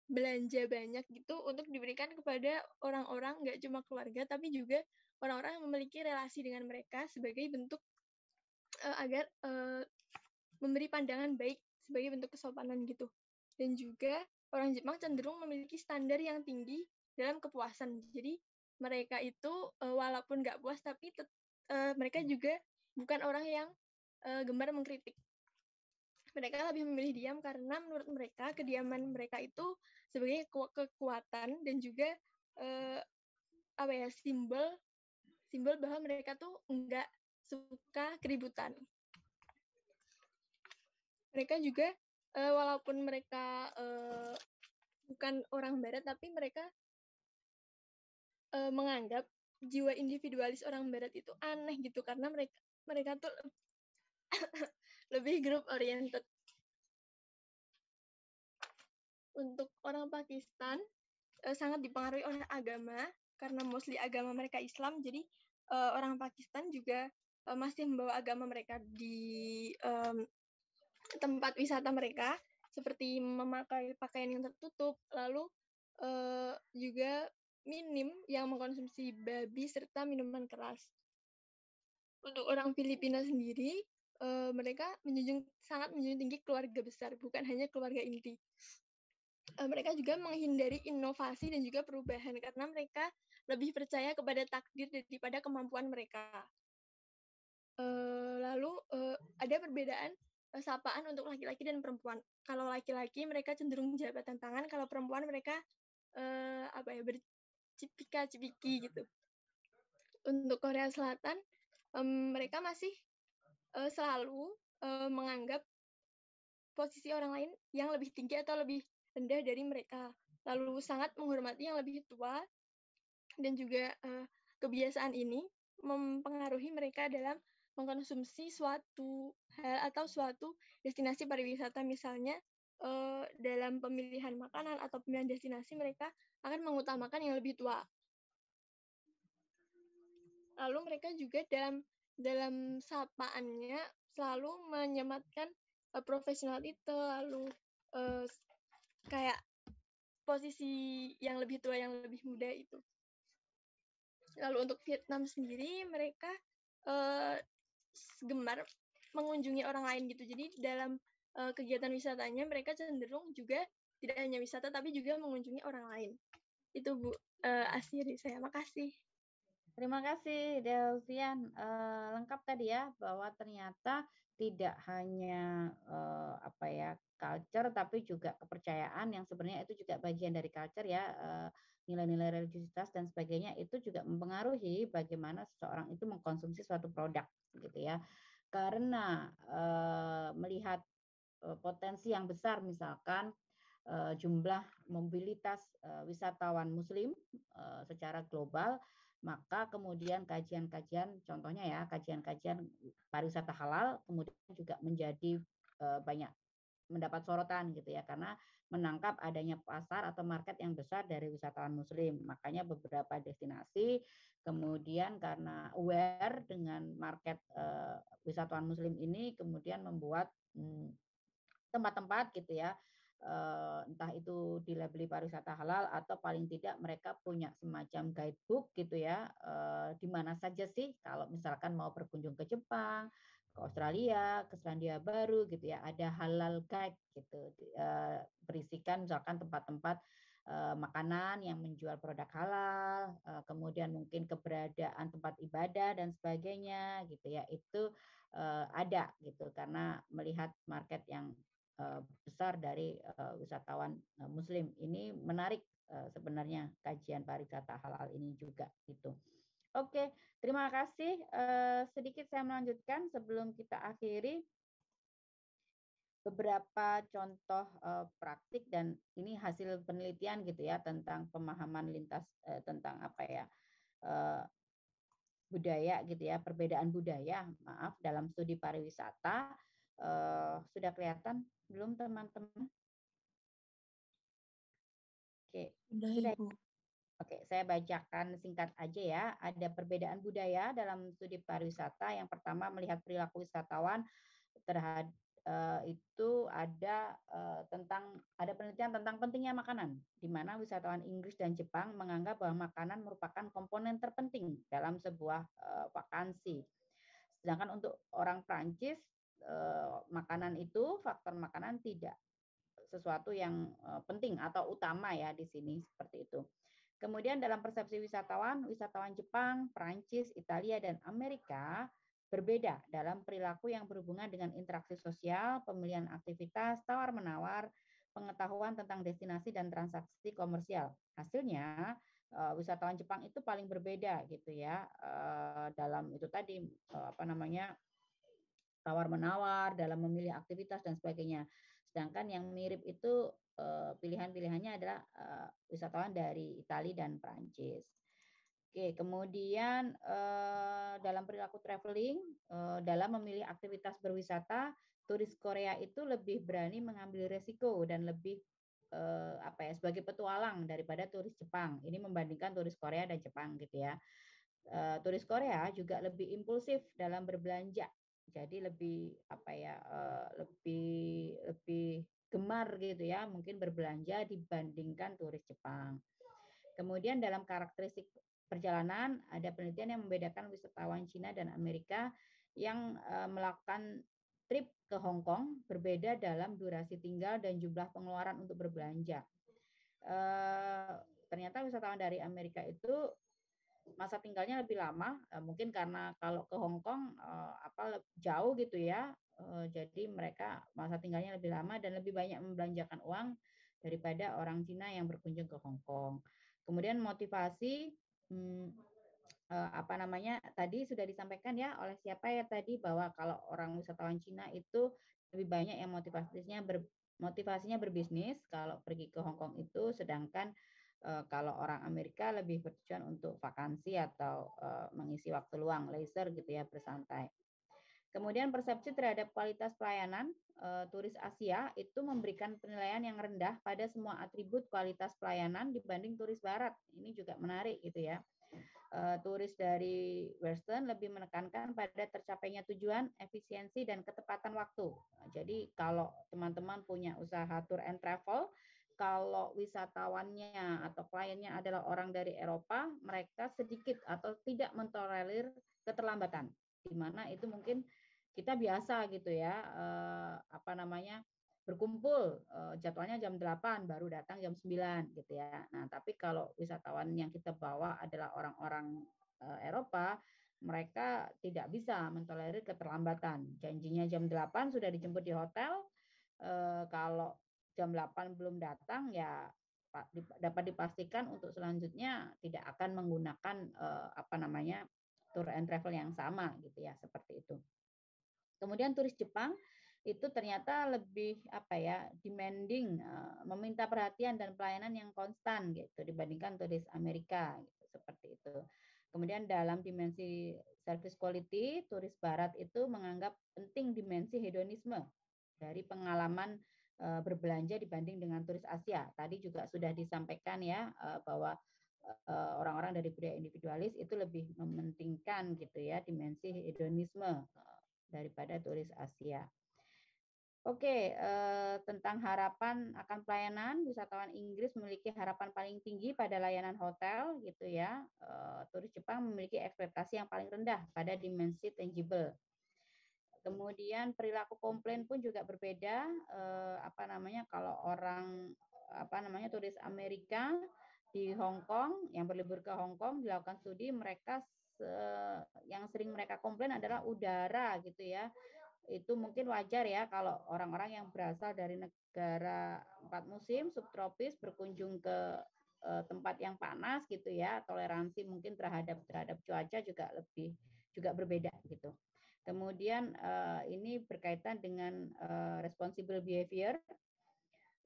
belanja banyak gitu untuk diberikan kepada orang-orang, nggak cuma keluarga, tapi juga orang-orang yang memiliki relasi dengan mereka sebagai bentuk agar memberi pandangan baik sebagai bentuk kesopanan gitu. Dan juga orang Jepang cenderung memiliki standar yang tinggi dalam kepuasan. Jadi mereka itu walaupun nggak puas, tapi mereka juga bukan orang yang gemar mengkritik. Mereka lebih memilih diam karena menurut mereka kediaman mereka itu sebagai kekuatan dan juga simbol bahwa mereka tuh enggak suka keributan. Mereka juga walaupun mereka bukan orang Barat, tapi mereka menganggap jiwa individualis orang Barat itu aneh gitu karena mereka tuh lebih group oriented. Untuk orang Pakistan sangat dipengaruhi oleh agama karena mostly agama mereka Islam, jadi orang Pakistan juga masih membawa agama mereka di tempat wisata mereka, seperti memakai pakaian yang tertutup, lalu juga minim yang mengkonsumsi babi serta minuman keras. Untuk orang Filipina sendiri, mereka sangat menjunjung tinggi keluarga besar, bukan hanya keluarga inti. Mereka juga menghindari inovasi dan juga perubahan karena mereka lebih percaya kepada takdir daripada kemampuan mereka. Lalu ada perbedaan sapaan untuk laki-laki dan perempuan. Kalau laki-laki mereka cenderung jabatan tangan, kalau perempuan mereka bercipika-cipiki gitu. Untuk Korea Selatan mereka masih selalu menganggap posisi orang lain yang lebih tinggi atau lebih rendah dari mereka, lalu sangat menghormati yang lebih tua, dan juga kebiasaan ini mempengaruhi mereka dalam mengkonsumsi suatu hal atau suatu destinasi pariwisata. Misalnya dalam pemilihan makanan atau pemilihan destinasi mereka akan mengutamakan yang lebih tua. Lalu mereka juga dalam sapaannya selalu menyematkan profesionalitas, lalu kayak posisi yang lebih tua yang lebih muda itu. Lalu untuk Vietnam sendiri mereka gemar mengunjungi orang lain gitu. Jadi dalam kegiatan wisatanya mereka cenderung juga tidak hanya wisata tapi juga mengunjungi orang lain. Itu Bu Asri saya. Makasih. Terima kasih Delvian. Lengkap tadi ya bahwa ternyata tidak hanya culture tapi juga kepercayaan yang sebenarnya itu juga bagian dari culture ya, nilai-nilai religiusitas dan sebagainya itu juga mempengaruhi bagaimana seseorang itu mengkonsumsi suatu produk gitu ya. Karena melihat potensi yang besar misalkan jumlah mobilitas wisatawan muslim secara global, maka kemudian kajian-kajian, contohnya ya kajian-kajian pariwisata halal kemudian juga menjadi banyak mendapat sorotan gitu ya, karena menangkap adanya pasar atau market yang besar dari wisatawan muslim. Makanya beberapa destinasi kemudian karena aware dengan market wisatawan muslim ini kemudian membuat tempat-tempat gitu ya entah itu dilabeli pariwisata halal atau paling tidak mereka punya semacam guidebook gitu ya, di mana saja sih kalau misalkan mau berkunjung ke Jepang, ke Australia, ke Selandia Baru gitu ya, ada halal guide gitu, berisikan misalkan tempat-tempat makanan yang menjual produk halal, kemudian mungkin keberadaan tempat ibadah dan sebagainya gitu ya, itu ada gitu karena melihat market yang besar dari wisatawan Muslim. Ini menarik sebenarnya kajian pariwisata halal ini juga gitu. Oke, terima kasih. Sedikit saya melanjutkan sebelum kita akhiri beberapa contoh praktik dan ini hasil penelitian gitu ya tentang pemahaman lintas tentang apa ya budaya gitu ya, perbedaan budaya, maaf, dalam studi pariwisata. Sudah kelihatan belum teman-teman? Oke, Sudah, sudah. Ibu. Oke, saya bacakan singkat aja ya. Ada perbedaan budaya dalam studi pariwisata. Yang pertama melihat perilaku wisatawan terhadap itu ada ada penelitian tentang pentingnya makanan, di mana wisatawan Inggris dan Jepang menganggap bahwa makanan merupakan komponen terpenting dalam sebuah vakansi. Sedangkan untuk orang Prancis, faktor makanan tidak sesuatu yang penting atau utama ya di sini seperti itu. Kemudian dalam persepsi wisatawan Jepang, Prancis, Italia, dan Amerika berbeda dalam perilaku yang berhubungan dengan interaksi sosial, pemilihan aktivitas, tawar-menawar, pengetahuan tentang destinasi dan transaksi komersial. Hasilnya, wisatawan Jepang itu paling berbeda gitu ya dalam itu tadi tawar-menawar, dalam memilih aktivitas dan sebagainya. Sedangkan yang mirip itu pilihan-pilihannya adalah wisatawan dari Italia dan Prancis. Oke, kemudian dalam perilaku traveling, dalam memilih aktivitas berwisata, turis Korea itu lebih berani mengambil resiko dan lebih sebagai petualang daripada turis Jepang. Ini membandingkan turis Korea dan Jepang gitu ya. Turis Korea juga lebih impulsif dalam berbelanja. Jadi lebih lebih gemar gitu ya, mungkin berbelanja dibandingkan turis Jepang. Kemudian dalam karakteristik perjalanan ada penelitian yang membedakan wisatawan Cina dan Amerika yang melakukan trip ke Hong Kong berbeda dalam durasi tinggal dan jumlah pengeluaran untuk berbelanja. Ternyata wisatawan dari Amerika itu masa tinggalnya lebih lama, mungkin karena kalau ke Hong Kong jauh gitu ya, jadi mereka masa tinggalnya lebih lama dan lebih banyak membelanjakan uang daripada orang Cina yang berkunjung ke Hong Kong. Kemudian motivasi tadi sudah disampaikan ya oleh siapa ya tadi bahwa kalau orang wisatawan Cina itu lebih banyak yang motivasinya berbisnis kalau pergi ke Hong Kong itu, sedangkan kalau orang Amerika lebih bertujuan untuk vakansi atau mengisi waktu luang, leisure gitu ya, bersantai. Kemudian persepsi terhadap kualitas pelayanan, turis Asia itu memberikan penilaian yang rendah pada semua atribut kualitas pelayanan dibanding turis Barat. Ini juga menarik gitu ya. Turis dari Western lebih menekankan pada tercapainya tujuan, efisiensi, dan ketepatan waktu. Jadi kalau teman-teman punya usaha tour and travel, kalau wisatawannya atau kliennya adalah orang dari Eropa, mereka sedikit atau tidak mentolerir keterlambatan, di mana itu mungkin kita biasa gitu ya, berkumpul jadwalnya jam 8 baru datang jam 9 gitu ya. Nah, tapi kalau wisatawan yang kita bawa adalah orang-orang Eropa, mereka tidak bisa mentolerir keterlambatan. Janjinya jam 8 sudah dijemput di hotel, kalau jam 8 belum datang ya dapat dipastikan untuk selanjutnya tidak akan menggunakan tour and travel yang sama gitu ya, seperti itu. Kemudian turis Jepang itu ternyata lebih demanding, meminta perhatian dan pelayanan yang konstan gitu dibandingkan turis Amerika gitu, seperti itu. Kemudian dalam dimensi service quality, turis Barat itu menganggap penting dimensi hedonisme dari pengalaman berbelanja dibanding dengan turis Asia. Tadi juga sudah disampaikan ya bahwa orang-orang dari budaya individualis itu lebih mementingkan gitu ya dimensi hedonisme daripada turis Asia. Oke, tentang harapan akan pelayanan, wisatawan Inggris memiliki harapan paling tinggi pada layanan hotel gitu ya. Turis Jepang memiliki ekspektasi yang paling rendah pada dimensi tangible. Kemudian perilaku komplain pun juga berbeda. Kalau orang turis Amerika di Hong Kong yang berlibur ke Hong Kong dilakukan studi, mereka yang sering mereka komplain adalah udara gitu ya. Itu mungkin wajar ya kalau orang-orang yang berasal dari negara 4 musim subtropis berkunjung ke tempat yang panas gitu ya, toleransi mungkin terhadap cuaca juga berbeda gitu. Kemudian ini berkaitan dengan responsible behavior.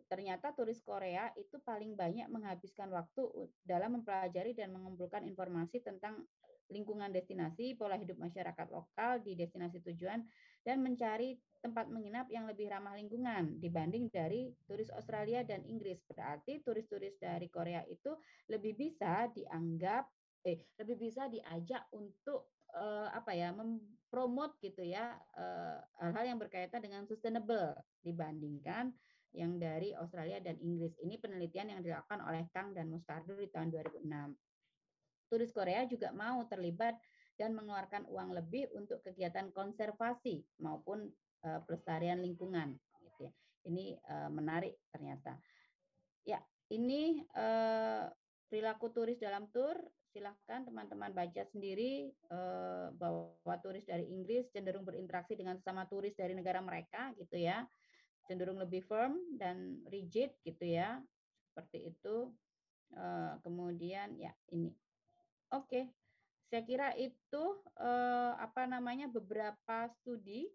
Ternyata turis Korea itu paling banyak menghabiskan waktu dalam mempelajari dan mengumpulkan informasi tentang lingkungan destinasi, pola hidup masyarakat lokal di destinasi tujuan, dan mencari tempat menginap yang lebih ramah lingkungan dibanding dari turis Australia dan Inggris. Berarti turis-turis dari Korea itu lebih bisa diajak untuk mempromot gitu ya hal-hal yang berkaitan dengan sustainable dibandingkan yang dari Australia dan Inggris. Ini penelitian yang dilakukan oleh Kang dan Mustardo di tahun 2006. Turis Korea juga mau terlibat dan mengeluarkan uang lebih untuk kegiatan konservasi maupun pelestarian lingkungan. Gitu ya. Ini menarik ternyata. Ya, ini perilaku turis dalam tur. Silahkan teman-teman baca sendiri bahwa turis dari Inggris cenderung berinteraksi dengan sesama turis dari negara mereka, gitu ya, cenderung lebih firm dan rigid, gitu ya, seperti itu. Kemudian ya ini. Oke, saya kira itu beberapa studi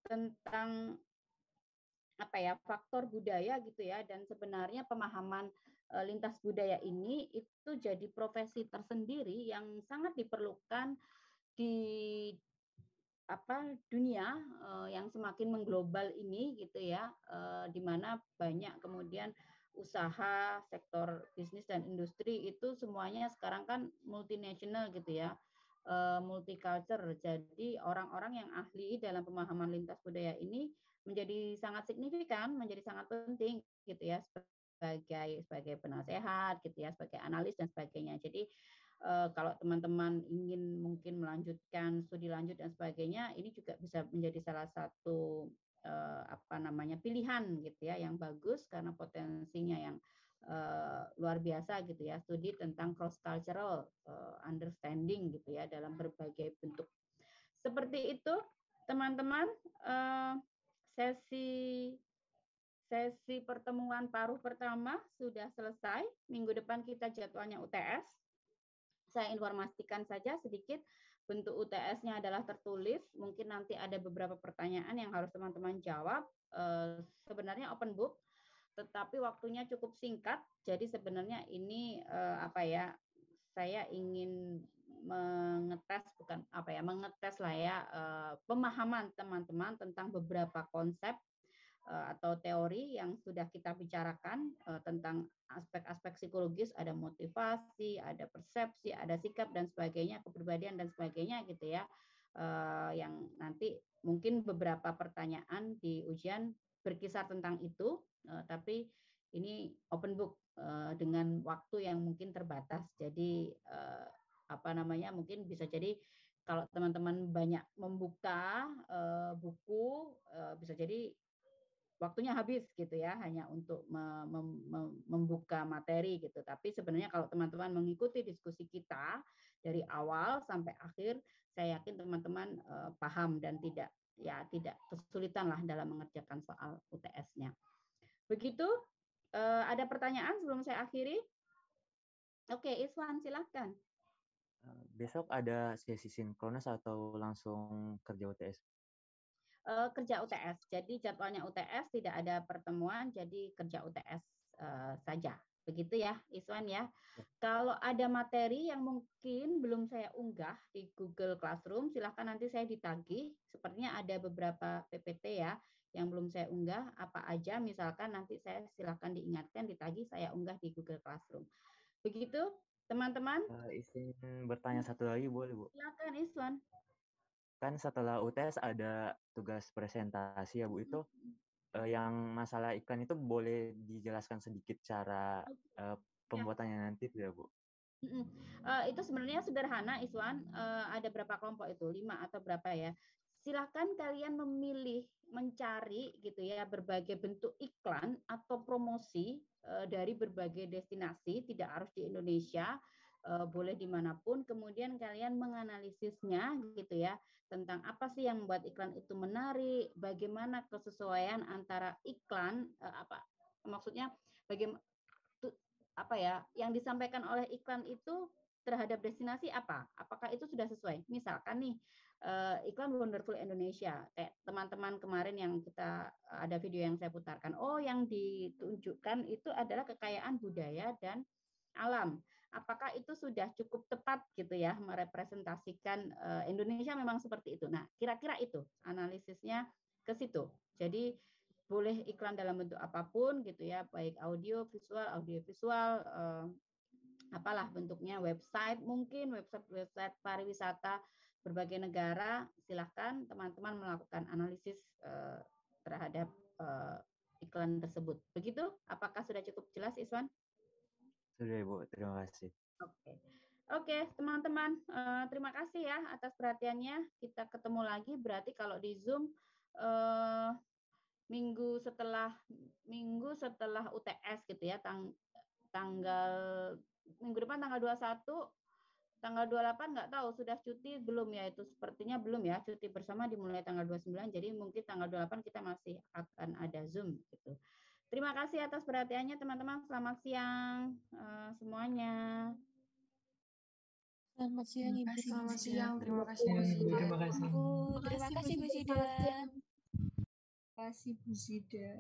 tentang faktor budaya gitu ya, dan sebenarnya pemahaman lintas budaya ini itu jadi profesi tersendiri yang sangat diperlukan di dunia yang semakin mengglobal ini gitu ya, di mana banyak kemudian usaha, sektor bisnis dan industri itu semuanya sekarang kan multinational gitu ya, multicultural. Jadi orang-orang yang ahli dalam pemahaman lintas budaya ini menjadi sangat signifikan, menjadi sangat penting gitu ya, sebagai penasehat gitu ya, sebagai analis dan sebagainya. Jadi kalau teman-teman ingin mungkin melanjutkan studi lanjut dan sebagainya, ini juga bisa menjadi salah satu pilihan gitu ya, yang bagus karena potensinya yang luar biasa gitu ya, studi tentang cross cultural understanding gitu ya dalam berbagai bentuk. Seperti itu teman-teman, sesi pertemuan paruh pertama sudah selesai. Minggu depan kita jadwalnya UTS. Saya informasikan saja sedikit, bentuk UTS-nya adalah tertulis. Mungkin nanti ada beberapa pertanyaan yang harus teman-teman jawab. Sebenarnya open book, tetapi waktunya cukup singkat. Jadi sebenarnya ini saya ingin mengetes pemahaman teman-teman tentang beberapa konsep atau teori yang sudah kita bicarakan tentang aspek-aspek psikologis, ada motivasi, ada persepsi, ada sikap dan sebagainya, kepribadian dan sebagainya gitu ya, yang nanti mungkin beberapa pertanyaan di ujian berkisar tentang itu, tapi ini open book dengan waktu yang mungkin terbatas. Jadi mungkin bisa jadi kalau teman-teman banyak membuka buku, bisa jadi waktunya habis gitu ya, hanya untuk membuka materi gitu. Tapi sebenarnya kalau teman-teman mengikuti diskusi kita dari awal sampai akhir, saya yakin teman-teman paham dan tidak kesulitan lah dalam mengerjakan soal UTS-nya. Begitu. Ada pertanyaan sebelum saya akhiri? Oke, Iswan silahkan. Besok ada sesi sinkronus atau langsung kerja UTS? Kerja UTS. Jadi jadwalnya UTS, tidak ada pertemuan, jadi kerja UTS saja. Begitu ya, Iswan ya. Kalau ada materi yang mungkin belum saya unggah di Google Classroom, silahkan nanti saya ditagih. Sepertinya ada beberapa PPT ya yang belum saya unggah. Apa aja, misalkan nanti saya silahkan diingatkan, ditagih, saya unggah di Google Classroom. Begitu, teman-teman. Izin bertanya satu lagi boleh, Bu? Silakan, Iswan. Kan setelah UTS ada tugas presentasi ya, Bu. Itu yang masalah iklan itu boleh dijelaskan sedikit cara Ya. pembuatannya nanti tidak, Bu? Itu sebenarnya sederhana, Iswan. Ada berapa kelompok itu? 5 atau berapa ya? Silahkan kalian memilih, mencari gitu ya berbagai bentuk iklan atau promosi dari berbagai destinasi, tidak harus di Indonesia, boleh dimanapun. Kemudian kalian menganalisisnya gitu ya, tentang apa sih yang membuat iklan itu menarik, bagaimana kesesuaian antara iklan, maksudnya bagaimana apa ya yang disampaikan oleh iklan itu terhadap destinasi apa? Apakah itu sudah sesuai? Misalkan nih iklan Wonderful Indonesia, kayak teman-teman kemarin yang kita ada video yang saya putarkan. Oh, yang ditunjukkan itu adalah kekayaan budaya dan alam. Apakah itu sudah cukup tepat gitu ya merepresentasikan Indonesia memang seperti itu. Nah, kira-kira itu analisisnya ke situ. Jadi boleh iklan dalam bentuk apapun gitu ya, baik audio visual, apalah bentuknya, website mungkin, website pariwisata berbagai negara. Silahkan teman-teman melakukan analisis terhadap iklan tersebut. Begitu? Apakah sudah cukup jelas, Iswan? Sudah, Bu. Terima kasih. Oke, teman-teman, terima kasih ya atas perhatiannya. Kita ketemu lagi berarti kalau di Zoom minggu setelah UTS gitu ya, tanggal minggu depan tanggal 21, tanggal 28 nggak tahu sudah cuti belum ya, itu sepertinya belum ya, cuti bersama dimulai tanggal 29, jadi mungkin tanggal 28 kita masih akan ada Zoom gitu. Terima kasih atas perhatiannya teman-teman, selamat siang semuanya. Selamat siang, Ibu. Selamat siang, terima kasih Bu Sida. Terima kasih Bu Sida. Terima kasih Bu Sida.